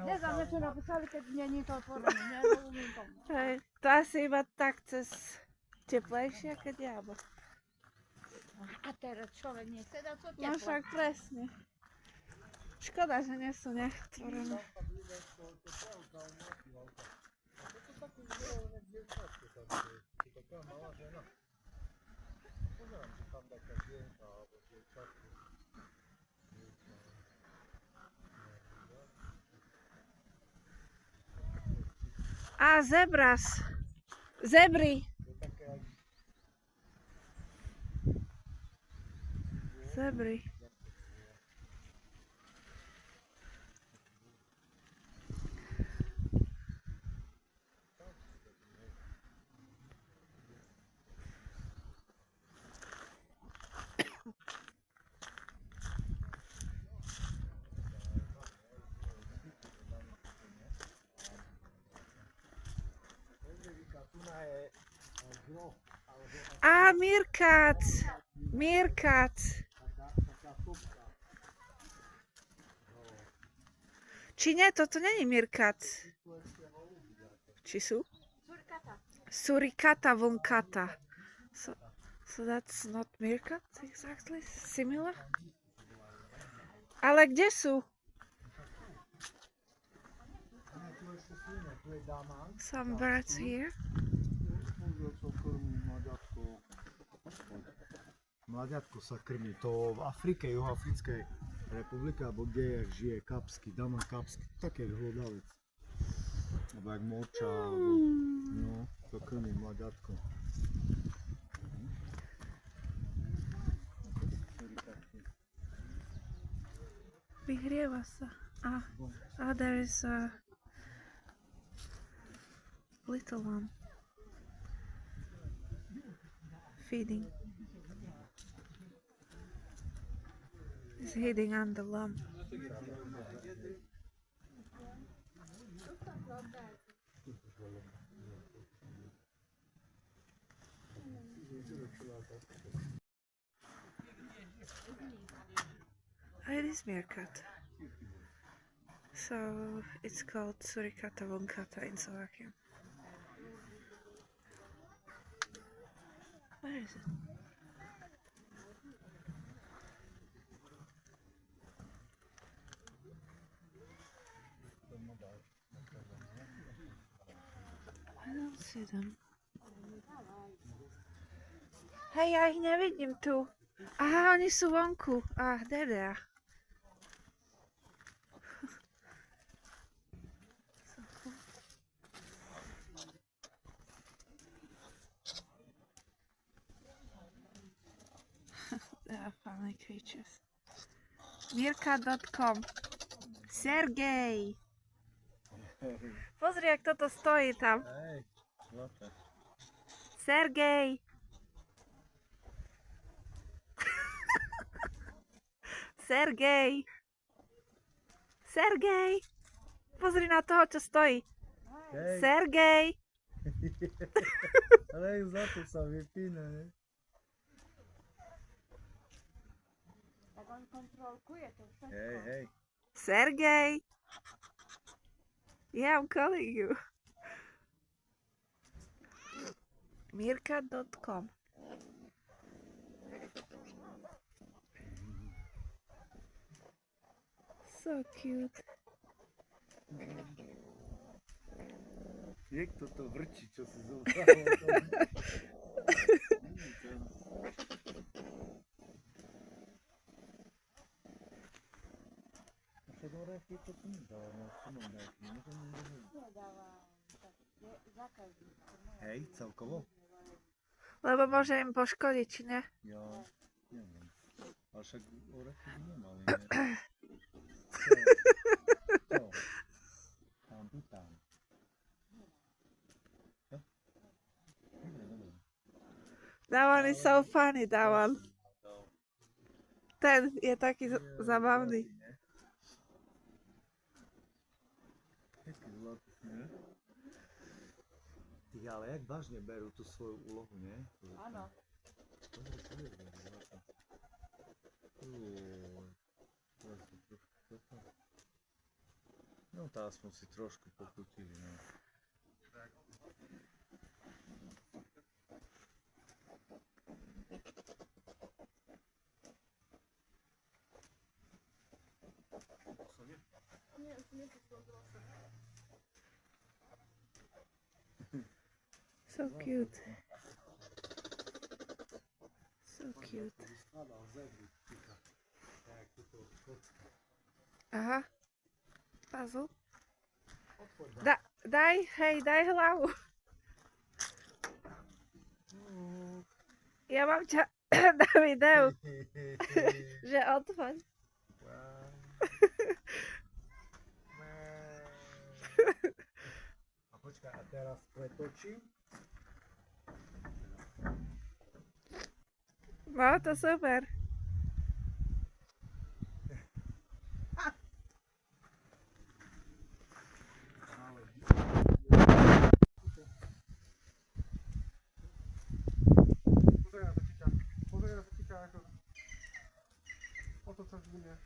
Neznám, čo napísali, keď nie je to otvorené. Nerozumiem tomu. Hej, to asi iba tak cez teplejšie, keď je, alebo... A teraz človek nechce dať to No teplo. však presne. Škoda, že nie sú neotvorené. A zebras. Zebry. Zebry. A, Mirkac. Mirkac. Či nie, toto není Mirkac. Či sú? Surkata. Surikata vulkata. So that's not Mirkac exactly? Similar? Ale kde sú? Some birds here. Mladiatko sa krmí. To v Afrike, Juhoafrickej republike, alebo kde žije kapsky, dama kapsky, také hlodavec. Alebo jak moča, alebo, no, to krmí mladiatko. Vyhrieva sa. There is a little one feeding. He's hiding on the lump. It is meerkat. So it's called Surikata vulkata in Slovakia. Where is it? I don't see them. Hej, ja ich nevidím tu. Aha, oni sú vonku. There they are. They are funny creatures. Mirka.com. Sergej! Pozri, jak toto stojí tam. Hej, zlaté. Sergej! Sergej! Sergej! Pozri na toho, čo stojí. Hej, Sergej! ale za to sa vypína, ne? Tak on kontrolkuje to všetko. Hej. Sergej! Yeah, I'm calling you. Mirka.com So cute. Niekto to vrčí, čo si zobralo. Hej, celkovo? Lebo môže im poškodiť, či ne? Ja neviem. Ale však orechy by nemali, ne? Čo? Tam, tu, tam. Čo? Dobre. That one is so funny, that one. Ten je taký zabavný. Taký zlatý, ne? Ty, ale jak vážne berú tú svoju úlohu, nie? Áno. No to aspoň si trošku pokutili, no. So cute. So cute. Aha. Puzzle. Daj hlavu. Ja mám ťa na videu, že odhoď. A počkaj, a teraz pretočím. No, to super. Pozeraj na to cika ako... Oto co zginie.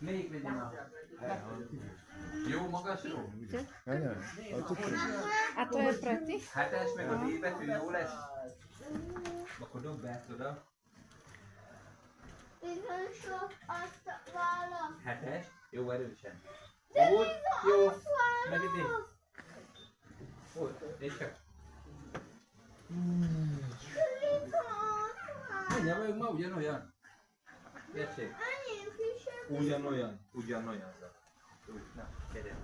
Melyik legyen a... Jó, magasról? Ne, ale to A to je pre ty? Hetes meg a D betű jó lesz? Akkor dobd be, tudod? Bizony sok azt válasz. Hetes, jó erősen. Úgy, jó, meg ide. Úgy, és csak. Mindjárt vagyok ma ugyanolyan. Tessék. Ugyanolyan. Úgy, na, gyere.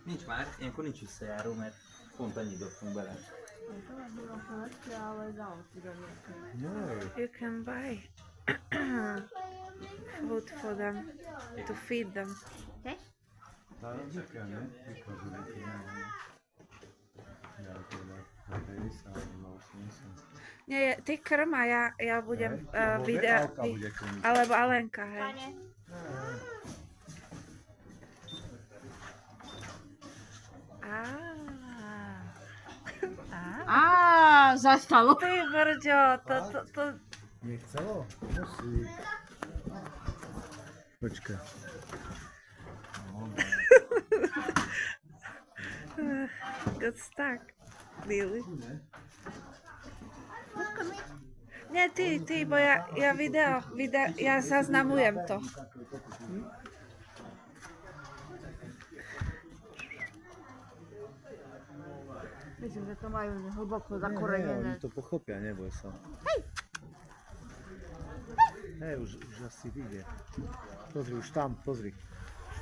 Nincs már, ilyenkor nincs visszajáró, mert pont annyit dobtunk bele. You can buy food for them to feed them. tá dica, ne? Vykazujú nejaké Nie, ty krm a ja budem Alebo Alka bude krmiť. alebo Alenka, hej. Pane, zastalo. Ty brďo, to... Nechcelo? Musí. Počkaj. Got stuck. Really? Nie, ty, bo ja video, ja zaznamujem to. Myslím, že to majú hlboko Nie, zakorenené. oni to pochopia, neboj sa. Hej, už asi vyjde. Pozri, už tam, pozri.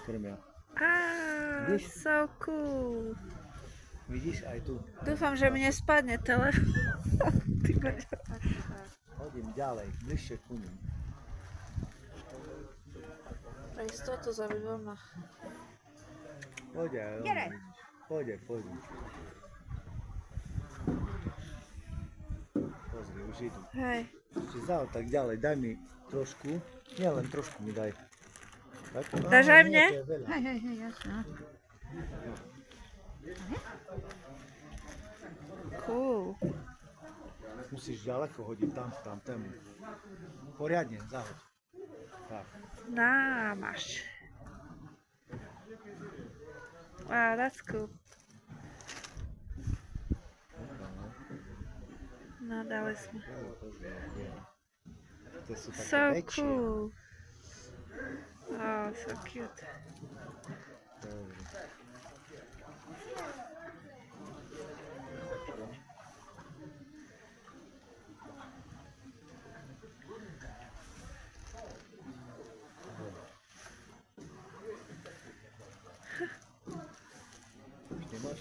Krmia. Ah, so cool. Vidíš, aj tu. Dúfam, že mi nespadne telefon. Ty brďo. Hodím ďalej, bližšie ku nim. Pre istotu zavidím na... Poď aj on, Geraj. vidíš. Poď. Pozri, už idú. Hej. Ešte zao tak ďalej, daj mi trošku. Nie, len trošku mi daj. Tak? Dáš aj nie, mne? to je veľa. Hej, jasné. Cool. Musíš ďaleko hodiť tam tému. Poriadne, zahoď. Tak. Máš. Wow, that's cool. No, dali sme. To sú také So väčšie. cool. Oh, so cute. Dobre. Už nemáš?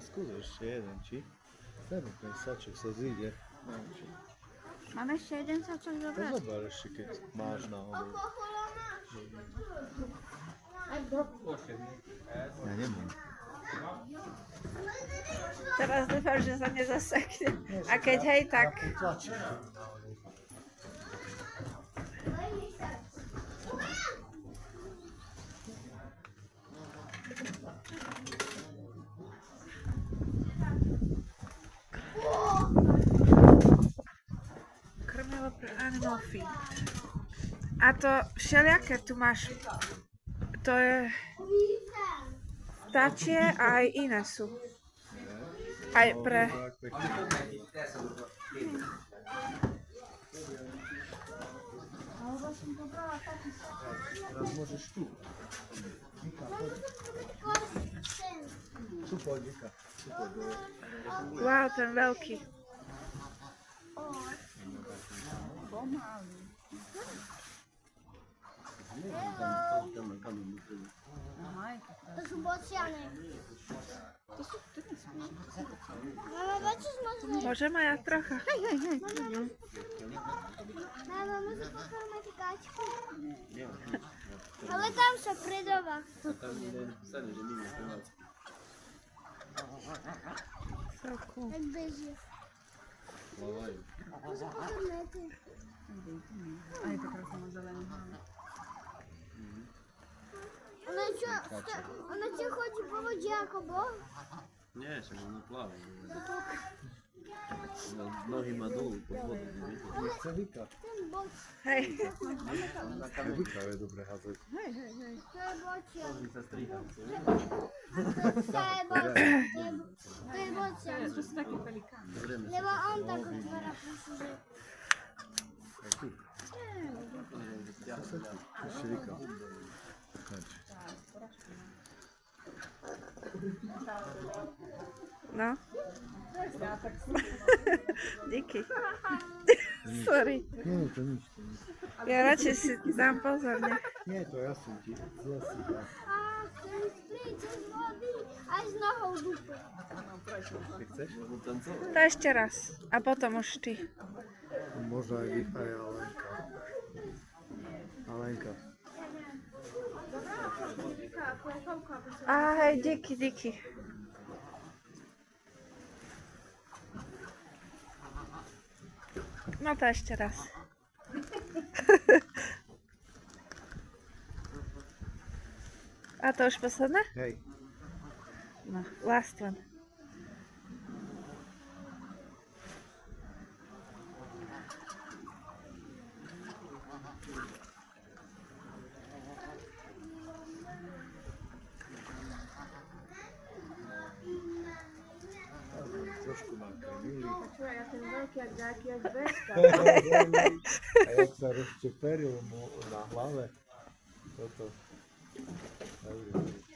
Skús ešte jeden, či? Ten saček sa zíde. Máme ešte jeden sačok To zobrať? zober ešte, keď máš náhodou. Ja nemám. Teraz dúfam, že sa nezasekne. A keď hej, tak... Ja potlačím. Krmivo pre animal feed. A to všelijaké tu máš. To je vtáčie a aj iné sú. Aj pre... Teraz môžeš tu. Mika, poď. Tu poď, Mika. Tu poď. Wow, ten veľký. To sú bociany. Mama, počuť možno? Môžem aj ja trocha. Mama, môžeš pokrmať kačku? Ale tam sa predáva. So cool. Tak beží. Môžeš pokrmať. Ona čo chodí po vode ako boh? Nie, však ono pláva. Nohy má dolu pod vodou, neviete? Nechce Vika. Ten boč. Hej. Vika je dobre házať. To je bocian. Pozri sa striha. To je bocian. To je bocian. Zrejme Lebo on tak otvára pusu, že... Ešte Vika. Hač. No. Díky. Sorry. Nie, to nič. Ja radšej si dám pozor. Nie, to ja som ti. Zle si dá. A ten príde z vody aj s nohou dupe. Ty chceš? To ešte raz. A potom už ty. Možno aj Vika, aj Alenka. Alenka. A hej, díky. No to ešte raz. A to už posledné? Hej. No, last one. Trošku ma krmili. Ja ten veľký, jak nejaký, jak bežka. A jak sa rozčeperil mu na hlave. Toto. Dobre.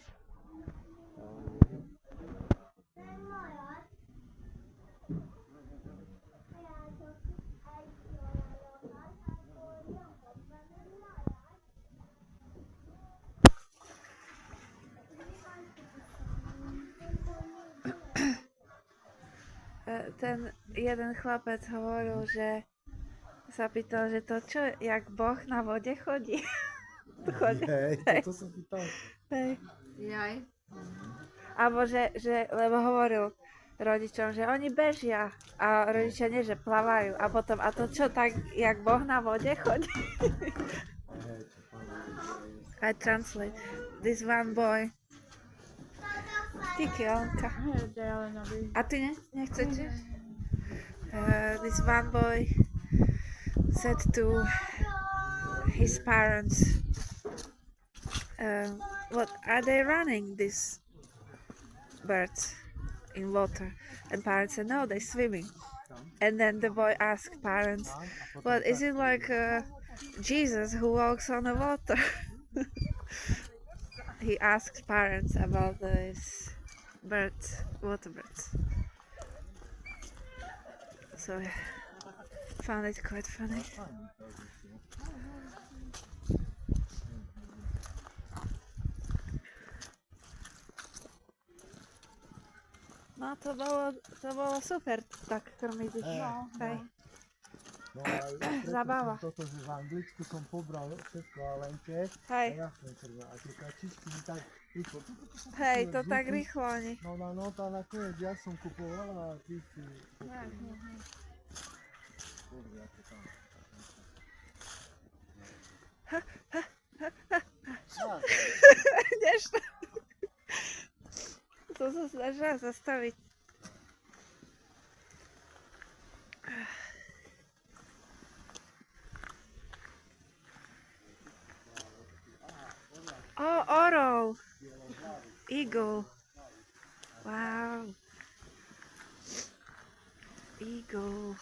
ten jeden chlapec hovoril, že sa pýtal, že to čo, jak Boh na vode chodí. Chodí. Hej, toto sa pýtal. Hej. Jaj. Alebo lebo hovoril rodičom, že oni bežia a rodičia nie, že plavajú. A potom, a to čo, tak jak Boh na vode chodí? Hej, čo povedal. I translate. This one boy. Díky, Alenka. A ty nechcete? This one boy said to his parents, what are they running, these birds in water? And parents said, no, they're swimming. And then the boy asked parents, well, is it like Jesus who walks on the water? He asked parents about these birds, water birds. So I found it quite funny. No to bolo super tak krmiť ich. No. Hej. No a preto Zabava. som toto, že v Anglicku som pobral všetko Alenke. Hej. A ja som krmil. A tie kačičky mi tak rýchlo. Hej, to tak rýchlo oni. No, to nakoniec ja som kupovala a ty si... Pozri, ako tam. Ideš to? To sa snažila zastaviť. Oh, orol. Eagle. Wow. Eagle.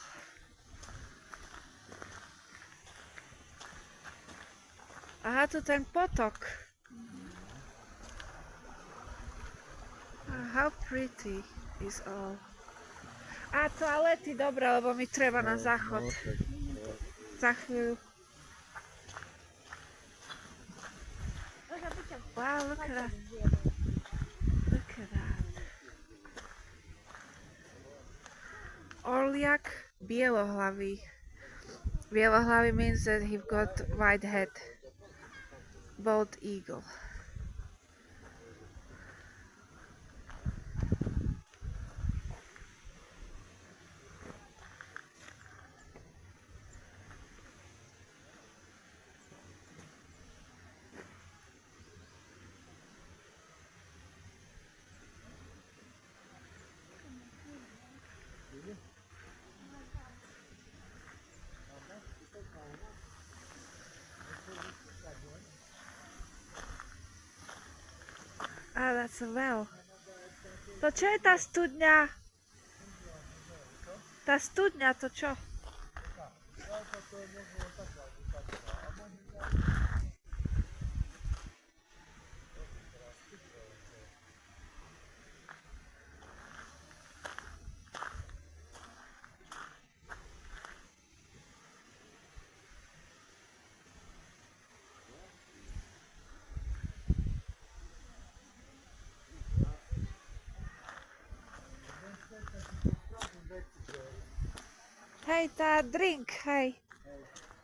Aha, tu ten potok. How pretty is all. A toalety, dobre, lebo mi treba na záchod. Za chvíľu. Wow, look at that. Look at that. Orliak bielohlavý. Bielohlavý means that he's got white head. Bald eagle. Ah, that's a well. To čo je tá studňa? Tá studňa, to čo? Hey, tá drink, hej.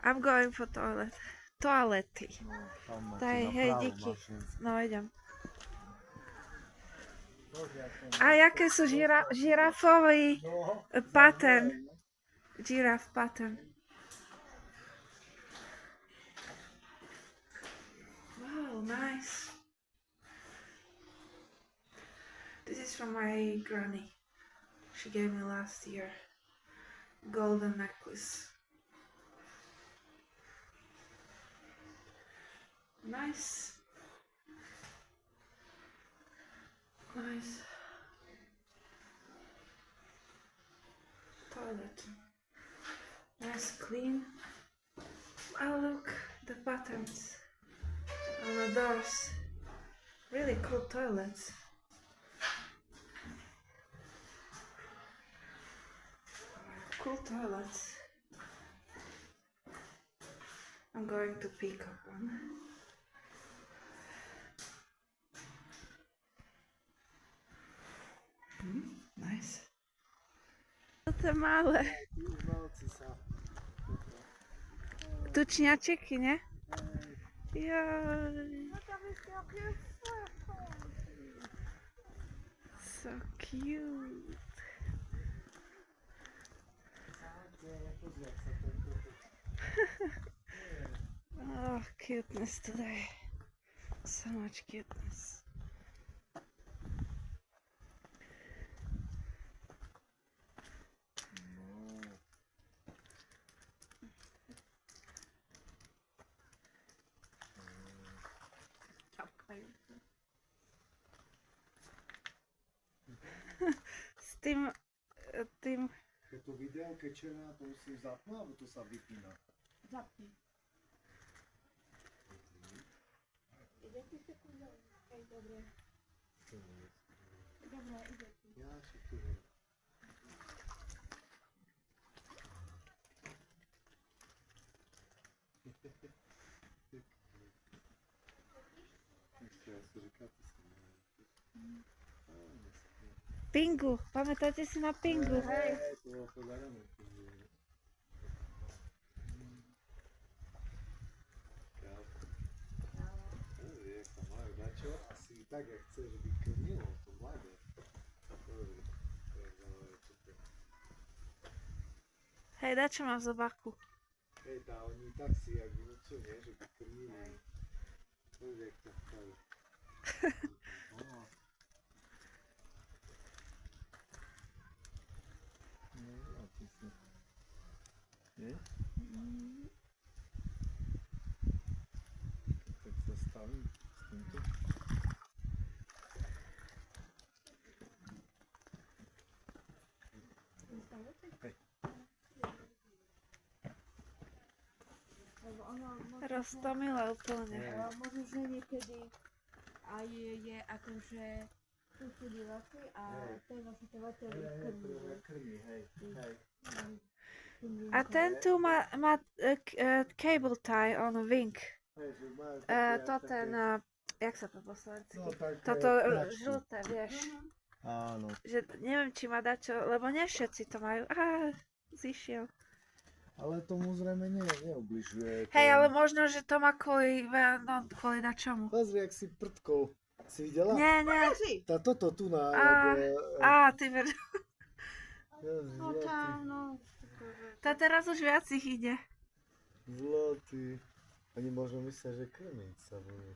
I'm going for toilet. Toalety. Daj, hej, díky. No, idem. A jaké sú žirafový pattern? Giraffe pattern. Wow, nice. This is from my granny. She gave me last year. Golden necklace. Nice. Nice. Toilet. Nice, clean. Oh, look, the patterns on the doors. Really cool toilets. Cool toilets. I'm going to pick up one. Nice. To malé. Tí umelci sa... Tučňačeky, ne? Joj. No tam jest jakie So cute. Pozri, ak sa tento... Oh, cuteness today. So much cuteness. S tým Keď to video, keď černá, to musíš zapnúť, alebo to sa vypína? Zapnij. Ide ti sekunda? Hej, dobre. Dobra, ide ti. Ja si tu viem. Pingu. Pamätáte si na Pingu? Hej, to bolo podarené. Pozri, jak tam majú dačo. Asi tak, jak chceš, že by krmilo to mladé. Pozri, jak zaujímavé, čo to je. Hej, dačo mám v zobaku. Hej, tá, oni tak si jak vnúcu, nie, že by krmili. Pozri, jak to vstaví. Nie? Tak sa stavím s týmto. Lebo ono možno, Roztomila úplne. možno, že niekedy aj je akože tu sú diváky a ten vlastne to vatel vykrmí. Krmí, hej, hej. A ten tu má cable tie on wing. Hej, že majú To ten, jak sa to po slovensky? No, tak, Toto tračný. žlté, vieš. Áno. Že neviem, či má dačo, lebo nie všetci to majú. Zišiel. Ale tomu zrejme neubližuje. Hej, ale možno, že to má kvôli dačomu. Pozri, jak si prdkou. Si videla? Nie, nie. Tá toto tu na... Ty ver. No tam, no. To teraz už viac ich ide. Zlatý. Oni možno myslia, že krmiť sa budú.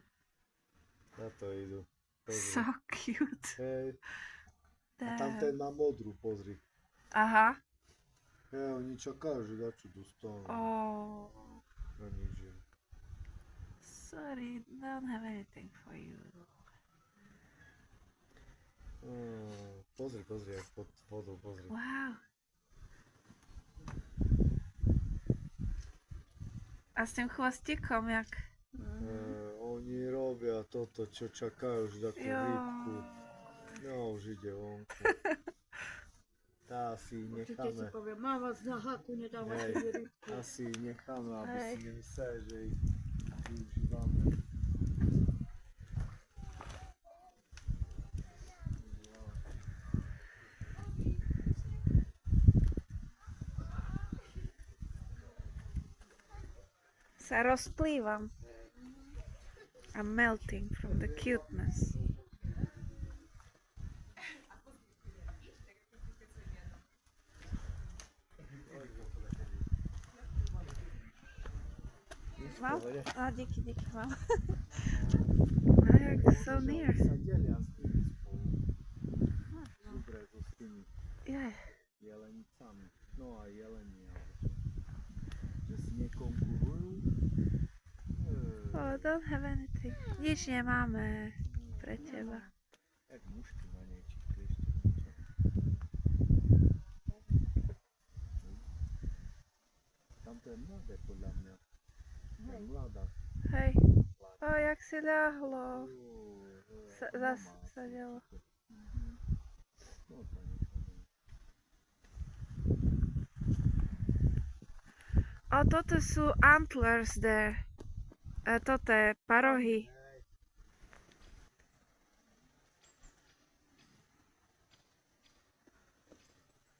Na to idú. Pozri. So cute. Hej. A tam ten má modrú, pozri. Aha. Hej, oni čakajú, že dačo dostanú. Oh. Na nič. Sorry, don't have anything for you. Pozri, jak pod vodou, pozri. Wow. A s tým chvostikom, jak... Oni robia toto, čo čakajú už takú rybku. No, už ide vonku. Tá si Určite si necháme. povie, mám vás na haku, nedávate Hej, mi rybku. asi necháme, aby Hej. si nemysleli, že ich využívame. Sa rozplývam. I'm melting from the cuteness. Mám? Díky, mám. A jak so near. Sa delia s tými spolu. Dobre, to s tými Yeah. jelenicami. No a jeleni, ale čo? Že si nekonkurujú? Oh, don't have anything. Nič nemáme pre teba. Jak mušky na nej, či kliešte niečo. Tam to je mladé podľa mňa. To je mladá. Hej. O, jak si ľahlo. Zas sadelo. No to nechám. O, toto sú antlers there. Toto je parohy.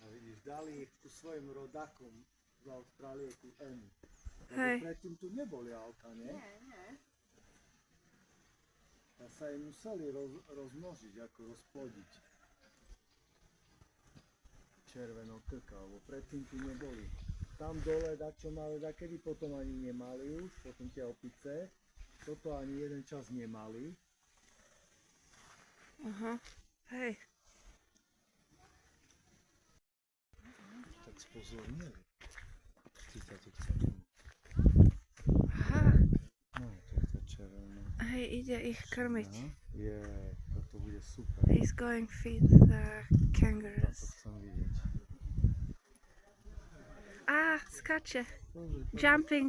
A vidíš, dali ku svojim rodakom z Austrálie tú Emu. Hej. Lebo predtým tu neboli Alka, nie? Nie. A sa im museli rozmnožiť, ako rozplodiť. Červenou krka, lebo predtým tu neboli. Tam dole dačo mali, dakedy potom ani nemali už, potom tie opice. Toto ani jeden čas nemali. Aha. Hej. Tak spozornili. Cítate k červenému. Aha. No, to je to červené. Hej, ide ich krmiť. Je, toto bude super. He's going feed the To kangaroos. chcem vidieť. Á, skače. Pozri, pozri. Jumping.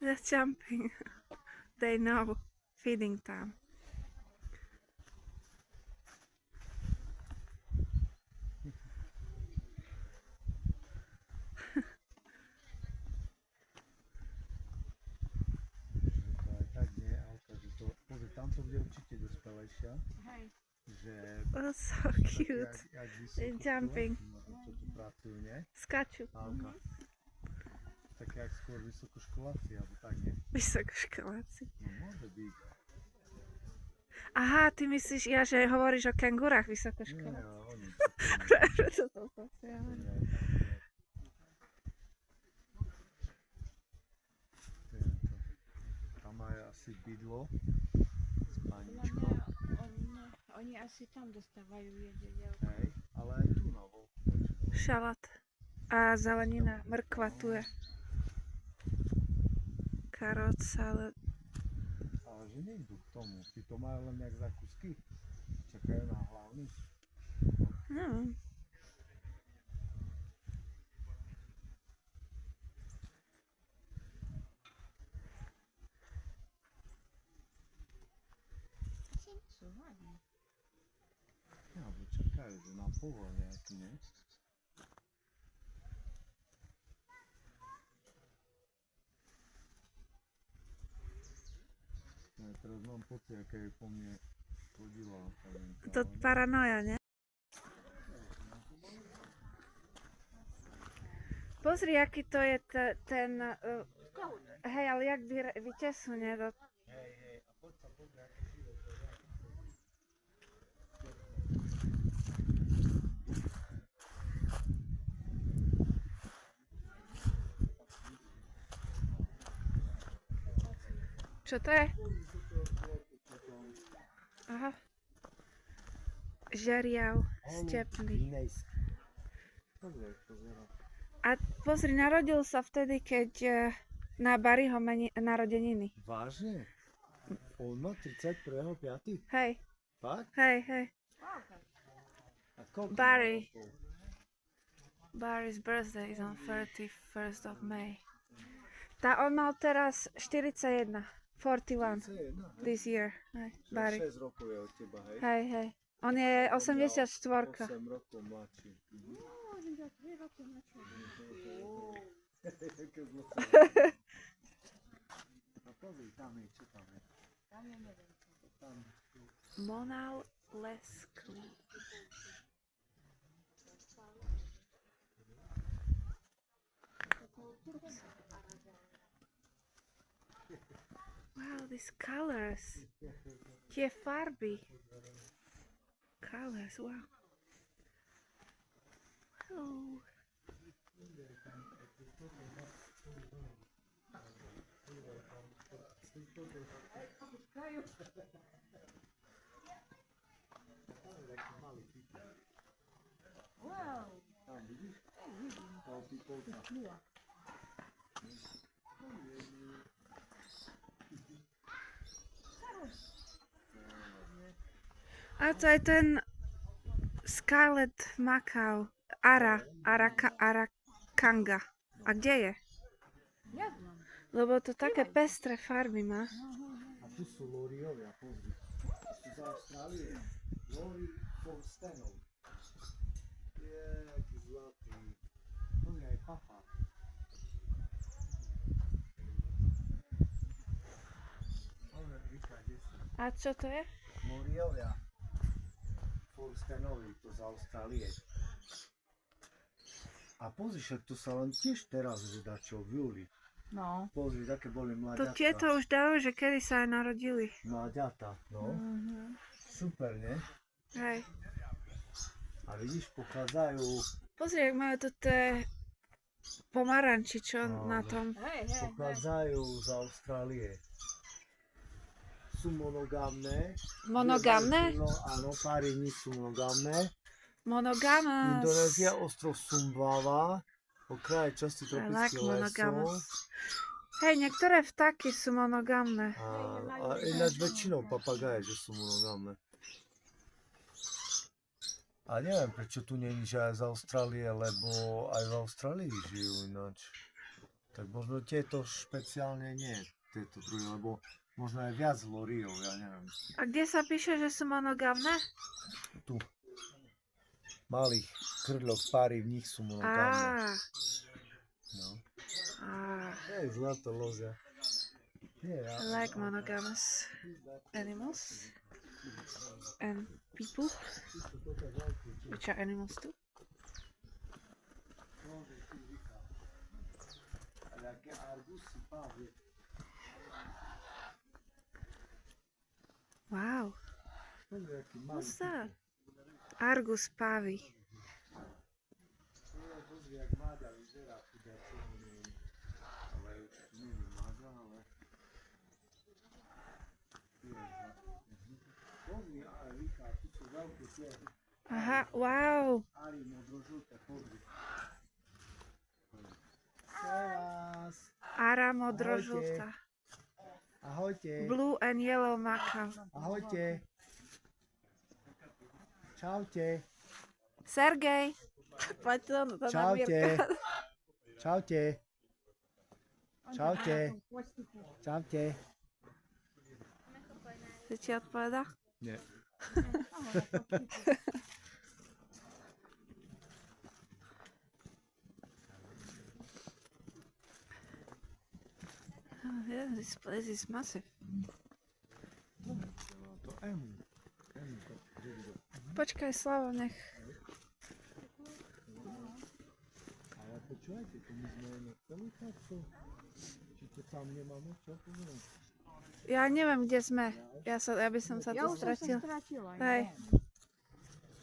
They're jumping. They know feeding time. To aj tak nie, Alka, že to, pozri, tam to bude určite dospelejšia, Hej. že Oh, so cute. jak They're jumping. to tu pracujú, nie? Skaču. Alka. Také jak skôr vysokoškoláci, alebo tak, nie? Vysokoškoláci. No môže byť. Aha, ty myslíš, že hovoríš o kengurách Nie, vysokoškoláci. ale oni. Preto to zase hovorím. Tam majú asi bydlo s Podľa paničkou. mňa oni asi tam dostávajú jedenie. Hej, ale aj tu na volku. Šalát. A zelenina, mrkva tu je. Carrot salad. Ale že nejdú k tomu. Tí to majú len jak za kusky. Čakajú na hlavný. No. Sú hladní. Alebo čakajú, že na povol nejaký, nie? Ja teraz mám pocit, aké je po mne chodila tá Lenka, To ale paranoja, ne? Pozri, aký to je ten... hej, ale jak vytesunie do... hej, hej, a poď sa pozri, aké šivé to je. Čo to je? Aha. Žeriav, stepný. Guinejský. Pozri, jak to zerá. A pozri, narodil sa vtedy, keď na Barryho narodeniny. Vážne? On má 31.5. Hej, Fakt? hej, hej. A koľko má Barry. rokov? Barry's birthday is on 31st of May. On mal teraz 41. 41 31, hej? this year. Hej, Barry. 6 rokov je od teba, hej? Hej, hej. On je 84. 8 rokov mladší. No, oni za 3 roky mladšie. Jaké zloce. A pozri, tam je, čo tam je? Tam je neviem. Tam. Monal Lesklý. Wow, these colors. Tie farby. Colors, wow. Hello. Wow. Tam vidíš? Tam pípolka. A to je ten Scarlet Macau. Arakanga. A kde je? Neznám. Lebo to také pestré farby má. A tu sú loriovia, pozri. Sú z Austrálie. Lori Forstenov. Je, aký zlatý. Pozri, aj papa. Pozri, Vika. A čo to je? Moriovia. Forstenovi, to z Austrálie. A pozri, však to sa len tiež teraz vydačo v júli. No. Pozri, také boli To mladiatka. tieto už dávajú, že kedy sa aj narodili. Mladiata, no. Super, ne? Hej. A vidíš, pochádzajú... Pozri, jak majú tu tie pomaranči, čo No, na no. tom. Pochádzajú z Austrálie. Sú monogamné. Monogamné? No, áno, páry v nich sú monogamné. Monogamous. Indonézia, ostrov Sumbawa, okraje časti I like tropických lesov. monogamous. Hej, niektoré vtáky sú monogamné. A ináč väčšinou papagaje, že sú monogamné. A neviem, prečo tu nie je, že aj z Austrálie, lebo aj v Austrálii žijú ináč. Tak možno tieto špeciálne nie, tieto druhy, lebo možno aj viac loríov, ja neviem. A kde sa píše, že sú monogamné? Tu. Malých krľov, páry v nich sú monogamné. No. Hej, zlato lozia. I like monogamous animals and people, which are animals too. Wow, what's that? Argus pavy. Pozri, jak mláďa vyzerá, chudáčo, neviem. Ale nie je mláďa, ale... Pozri, ale Vika, tu sú veľké tie. Aha, wow. Ari, modrožlté, pozri. Servus. Ara modrožltá. Ahojte. Blue and yellow macaw. Ahojte. Čaute. Sergej. Poď to na Čaute. Mirka. Čaute. Čaute. Čaute. Si ti odpoveda? Nie. Oh, yeah, this place is massive. To M. Počkaj, Slavo, nech. Ale počúvajte, to my sme nechceli takto. Či to tam nemáme čo povedať? Ja neviem, kde sme. Ja by som sa tu stratil. Hej.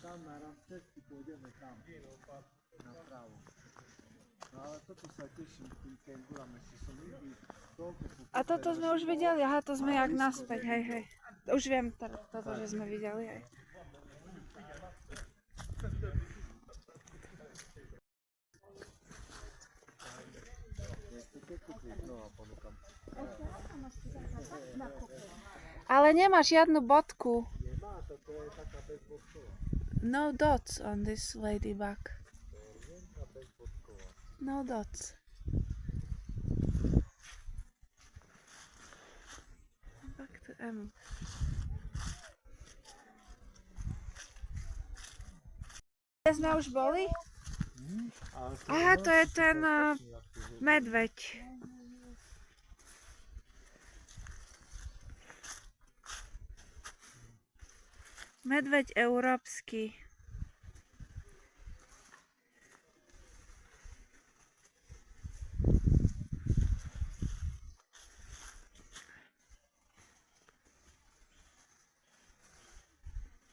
Tam na cesty pôjdeme tam. Napravo. No ale toto sa teším k tým kengurám, ešte som nikdy toľko... A toto sme už videli, aha, to sme jak naspäť, hej, hej. Už viem toto, že sme videli, hej. Ale nemá žiadnu bodku. Nemá, toto je taká bezbodková. No dots on this ladybug. Taká bezbodková. No dots. Back to M. Kde sme už boli? Aha, to je ten medveď. Medveď európsky.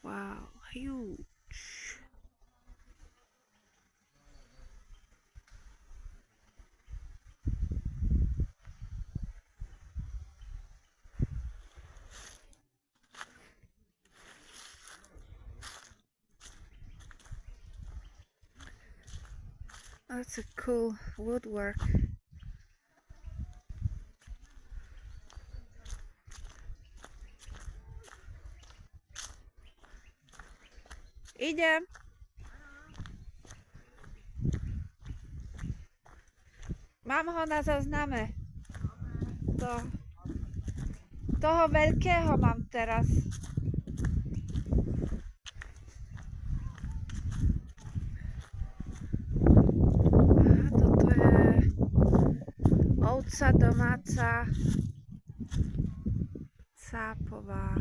Wow, huge. That's a cool woodwork. Idem. Mám ho na zozname. Toho veľkého mám teraz. Ovca domáca, Cápová.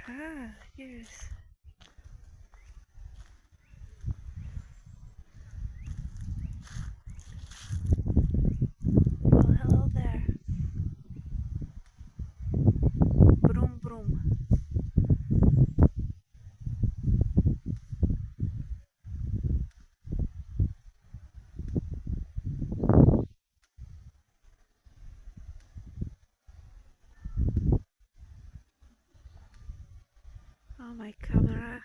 Ah, yes. Well, hello there. Brum brum. Oh, my camera.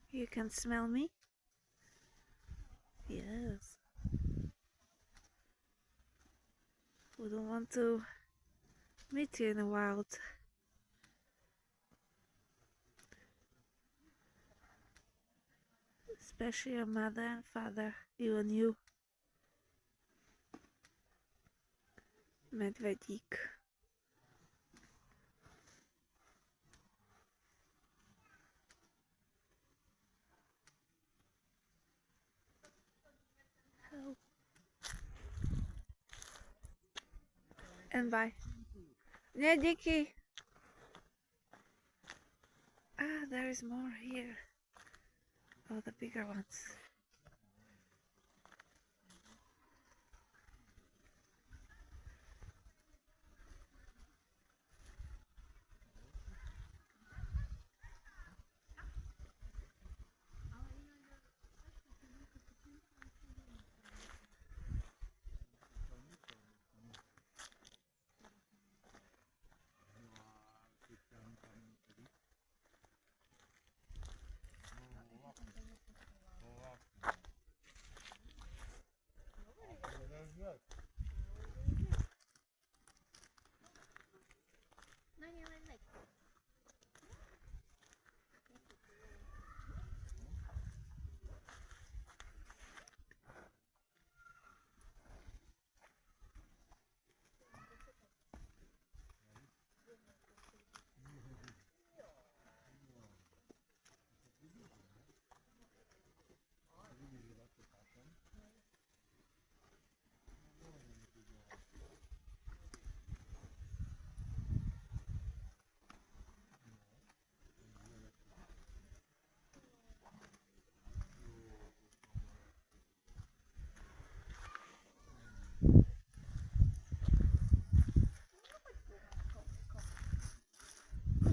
You can smell me? Yes. Wouldn't want to meet you in the wild. Especially your mother and father, even you. Medvedík. Help. And bye. Nie, díky. Ah, there is more here. Oh, the bigger ones.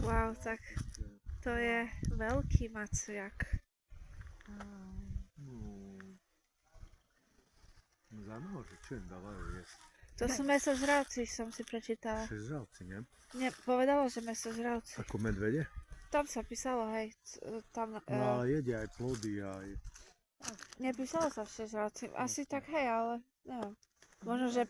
Wow, tak to je veľký maciak. Zaujímavé, že čo im dávajú jesť. To sú mäsožravci, som si prečítala. Žravci, nie? Nie, povedalo, že mäsožravci. Ako medvede? Tam sa písalo, hej, tam... No ale jedia aj plody, aj... Nepísalo sa všežravci. Asi tak, hej, ale neviem. Možno, že...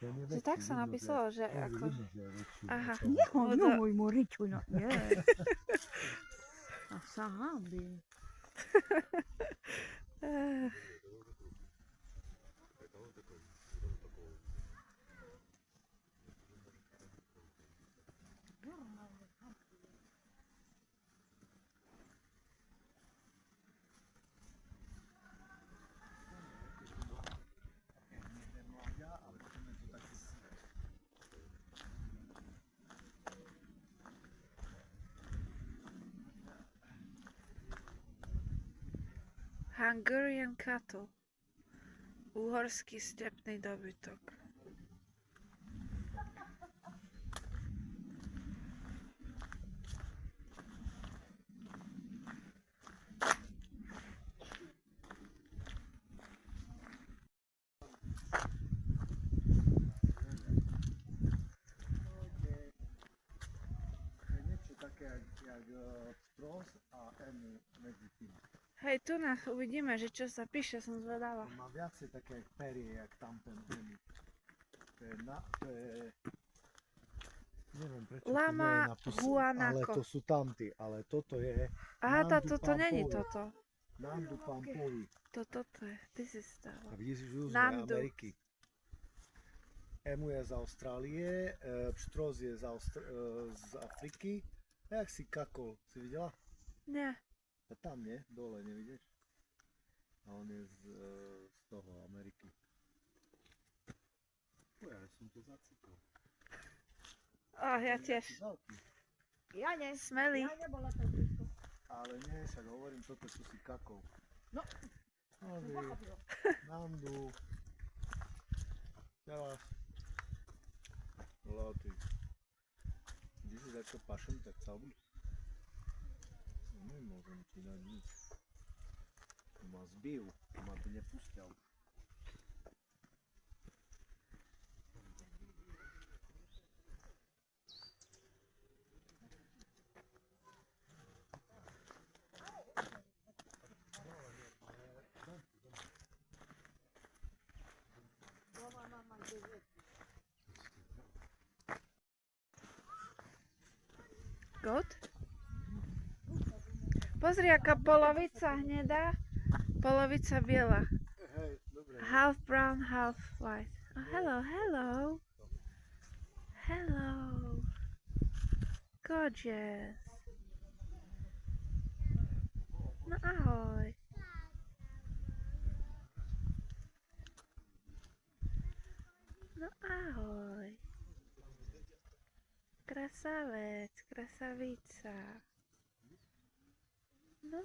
Že tak sa napísalo, že ako... Aha. Nemoj moriču, no nie. A sáby. Hungarian cattle. Uhorský stepný dobytok. Niečo také, jak stros a M medzi tým. Hej, tu nás uvidíme, že čo sa píše, som zvedavá. On má viacej také perie, jak tamten. To je Neviem prečo tu nie je Lama napísané, ale guanaco. to sú tamty, ale toto je Aha, Nandu toto není Pampovi. toto. Nandu Pampovi. Toto je. This is the A vidíš z Južnej Nandu. Ameriky. Emu je z Austrálie, pštros je z Afriky. A jak si kakol, si videla? Nie. A tam nie, dole, nevidíš? A on je z toho Ameriky. Ja som to zacikol. Ja tiež. Veľký. Ja nie. Smelý. Ja nebola tak blízko. Ale nie, však hovorím, toto sú si kakol. No. Nože, Pochopil. Nandu. Teraz. Láty. Kde si začal pašem, tak celý? Nemôžem ti dať nič. To ma zbil, to ma tu nepustil. Good? Pozri, aká polovica hnedá, polovica biela. Hej, dobre. Half brown, half white. Oh, hello, hello. Hello. Gorgeous. No ahoj. No ahoj. Krasavec, krasavica. No.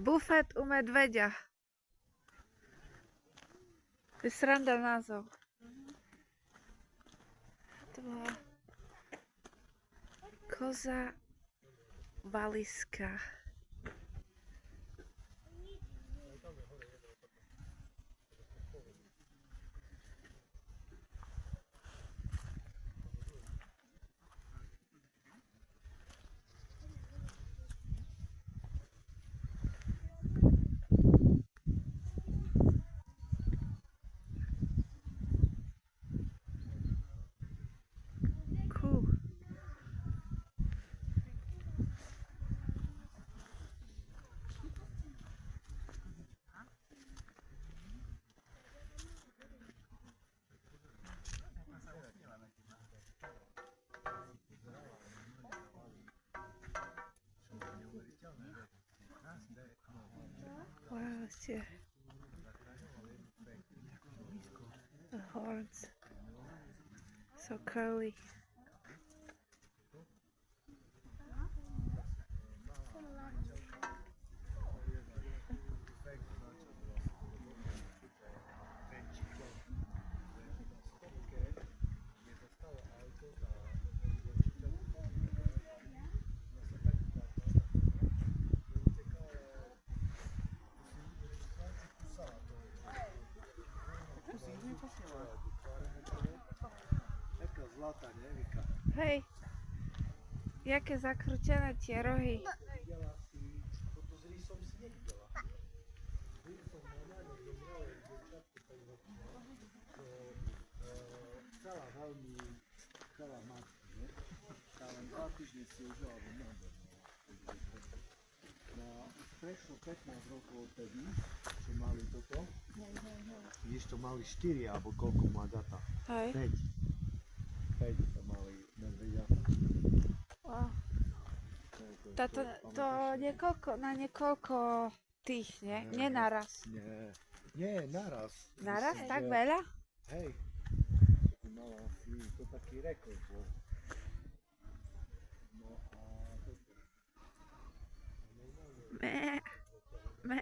Bufet u medveďa. To je sranda názov. To bola koza valiska. Cool. Wow, see the horns. So curly. Taká zlatá, nevika. Hej, jaké zakrútené tie rohy. Videla si, toto s rysom si nevidela. S rysom normálne zomrela dievčatko, tak chcela veľmi, chcela matku, ne? Tá len 2 týždne si užila v mňa. No, prešlo 15 rokov odtedy, čo mali toto. Vidíš, to mali 4, alebo koľko má data? Hej. 5 to mali medveďa. Wow. To niekoľko, na niekoľko tých, nie? Nie naraz. Nie, naraz. Naraz? Myslím, Tak že- veľa? Hej. To mala asi, to taký rekord bol. No a toto. Mé, mé.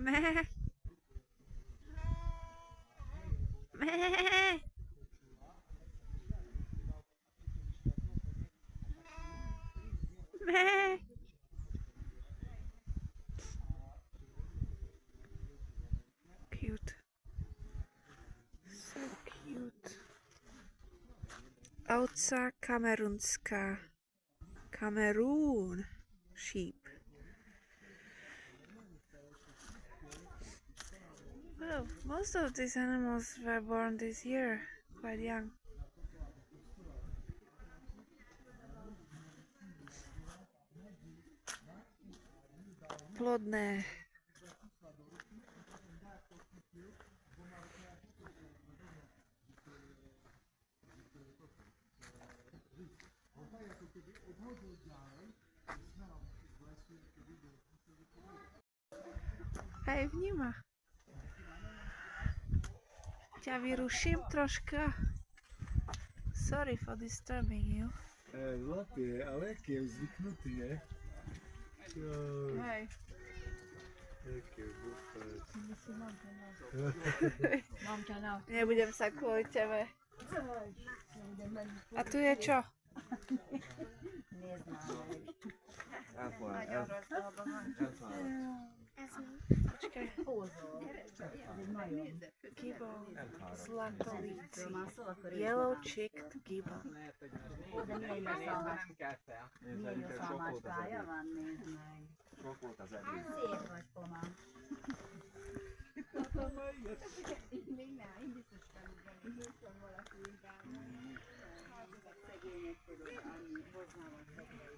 Meh. Meh. Meh. Cute. So cute. Ovca kamerunská. Cameroon sheep. Well, most of these animals were born this year, quite young. Plodné. Hej, vníma. Ťa vyruším troška. Sorry for disturbing you. Zlatý je, ale aký je zvyknutý, ne? Hej. Aký je bufet. Mám ťa na... Nebudem sa kvôli tebe. A tu je čo? Počkaj. Gibbon, zlatolíci. Yellow cheeked gibbon. Sok volt az eddig. Szép vagy, Poma. Még nem, én biztos van valaki utána. Hát ezek szegények tudod, annyi hoznával szegények.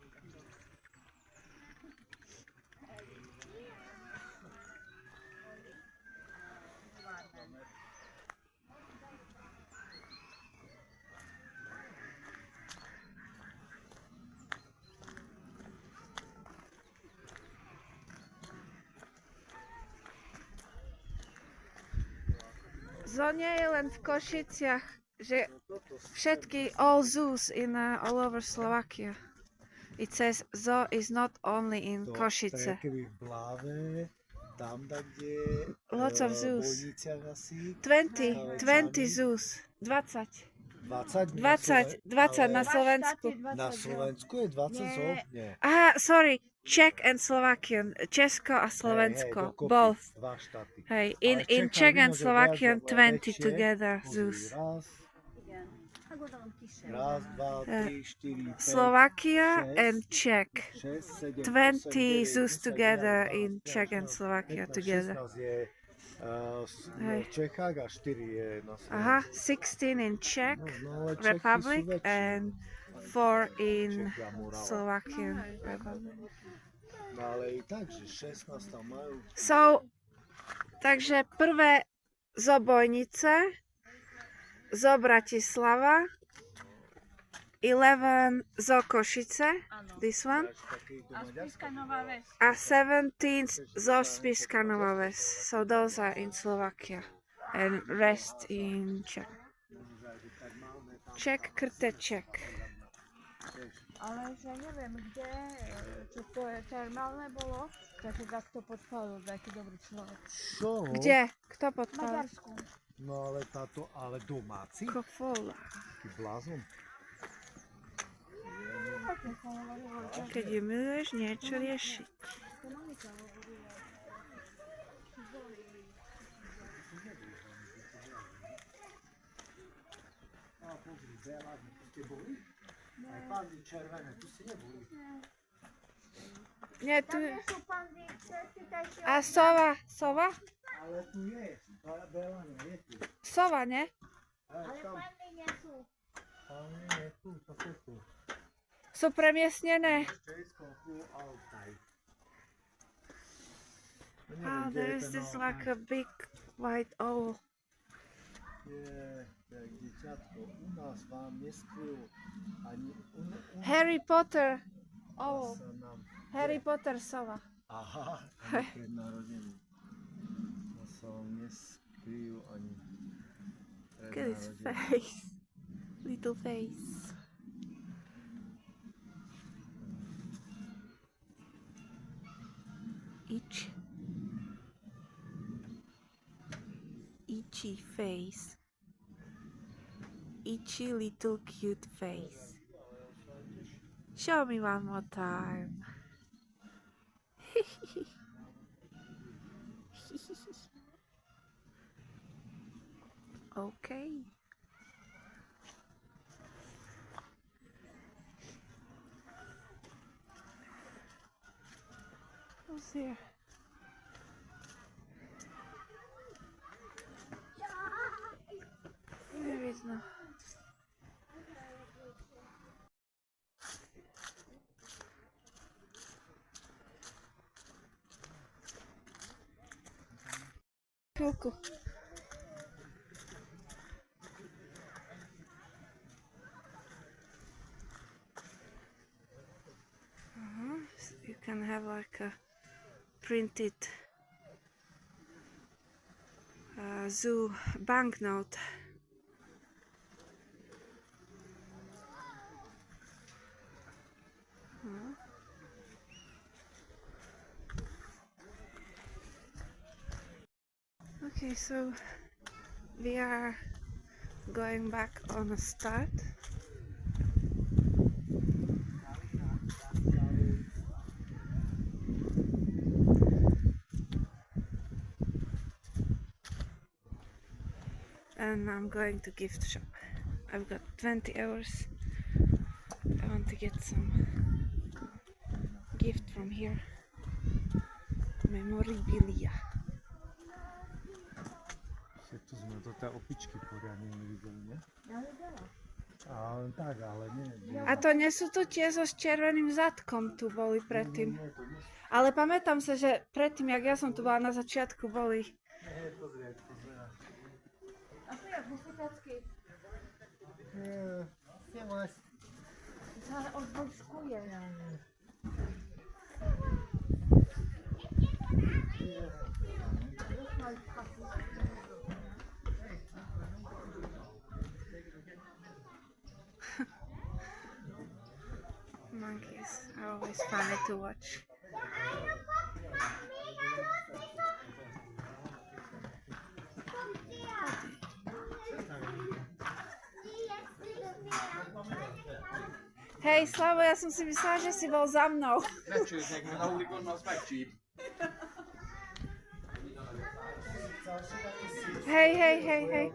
Zo nie je len v Košiciach, že všetky all zoos in all over Slovakia. It says zoo is not only in Košice. To je keby v Bláve, tam kde Lots of zoos. Bojniciach asi. 20 zoos. 20. 20 na Slovensku. Na Slovensku je 20 zoo? Nie. Aha, sorry. Czech and Slovakian. Česko a Slovensko. dokopy, Both. Dva štáty. Hey, Ale in v Čechách Czech and vidno, že Slovakian viac, 20 väčšie. together Pozri, zoos. Raz, dva, tri, štyri, päť, Slovakia šesť, and Czech. 6, 7, 20 zoos together in Czech and Slovakia together. 16 je Hej. v Čechách a 4 je na Slovensku. Aha, 16 in Czech No, ale Čechy sú Republic väčšie. and 4 in Čechy a Morava. Slovakian Republic. No ale i tak, že 16 tam majú. So, takže prvé zo Bojnice, zo Bratislava, 11 zo Košice, this one, A Spišská Nová Ves. a 17 zo Spišská Nová Ves. So those are in Slovakia and rest in Czech. Czech, Krteček. Ale že neviem, kde, čo to je termálne bolo, takže takto podpalil, taký dobrý človek. Čo? Kde? Kto V podpal? Maďarsku. No ale táto, ale domáci? Kofola. Taký blázon. Keď ju miluješ, niečo riešiť. A pozri, veľa, tu ste boli? Aj pandy červené, tu ste neboli. Nie, tu... Tam nie sú pandy, spýtaj si A sova? Sova? Ale tu je, veľa nie je tu. Sova, nie? ale Tam, pandy nie sú. ale nie tu, to sú tu. Sú premiestnené. Česko, tu, Altaj. Oh, there is this like a big white owl. Je, tak dieťatko, u nás vám neskryjú ani... Harry Potter. Oh. Owl. Harry Potter sova. Aha, ani pred narodením. To sa vám neskryjú ani pred Look at his narodením. face. Little face. Each. itchy face. Itchy little cute face. Show me one more time. Okay. Who's here? There is no. Chvíľku. So you can have like a printed zoo banknote. Okay, so we are going back on a start. And I'm going to gift shop. I've got 20 hours. I want to get some gift from here. Memorabilia. Tu sme to tie opičky poriadne nevideli, nie? Ale tak, ale nie. A to nie sú tu tie so s červeným zadkom tu boli predtým. Ale pamätám sa, že predtým, jak ja som tu bola na začiatku, boli. Pozrieť. A tu je bufetacký. Nemáš. To odbočkuje. Monkeys are always funny to watch. Hej, Slavo, ja som si myslela, že si bol za mnou. Lecsőznek, mert ahogy onnan az megcsíp. Hej, hej, hej, hej.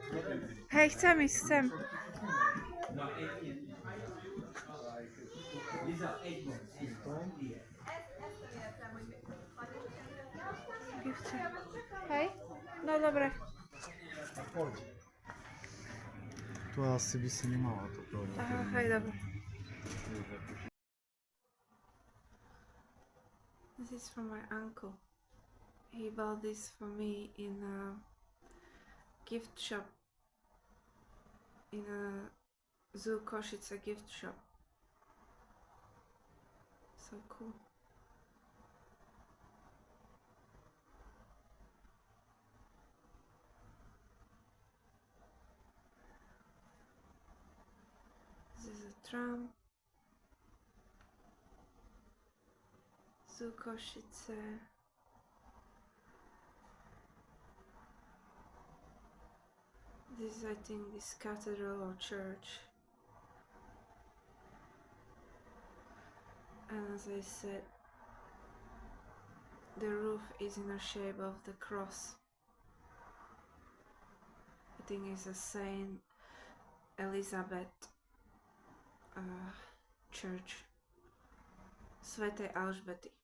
Hej, chcem ísť, chcem. Hej? No dobre. Poď. Tu asi by si nemala toto. Aha, hej, dobre. This is from my uncle. He bought this for me in a gift shop. In a Zoo Košice gift shop. So cool. This is a tram. Zoo Košice. This is, I think, this cathedral or church. And as I said, the roof is in the shape of the cross. I think it's a Saint Elizabeth church. Svätej Alžbety.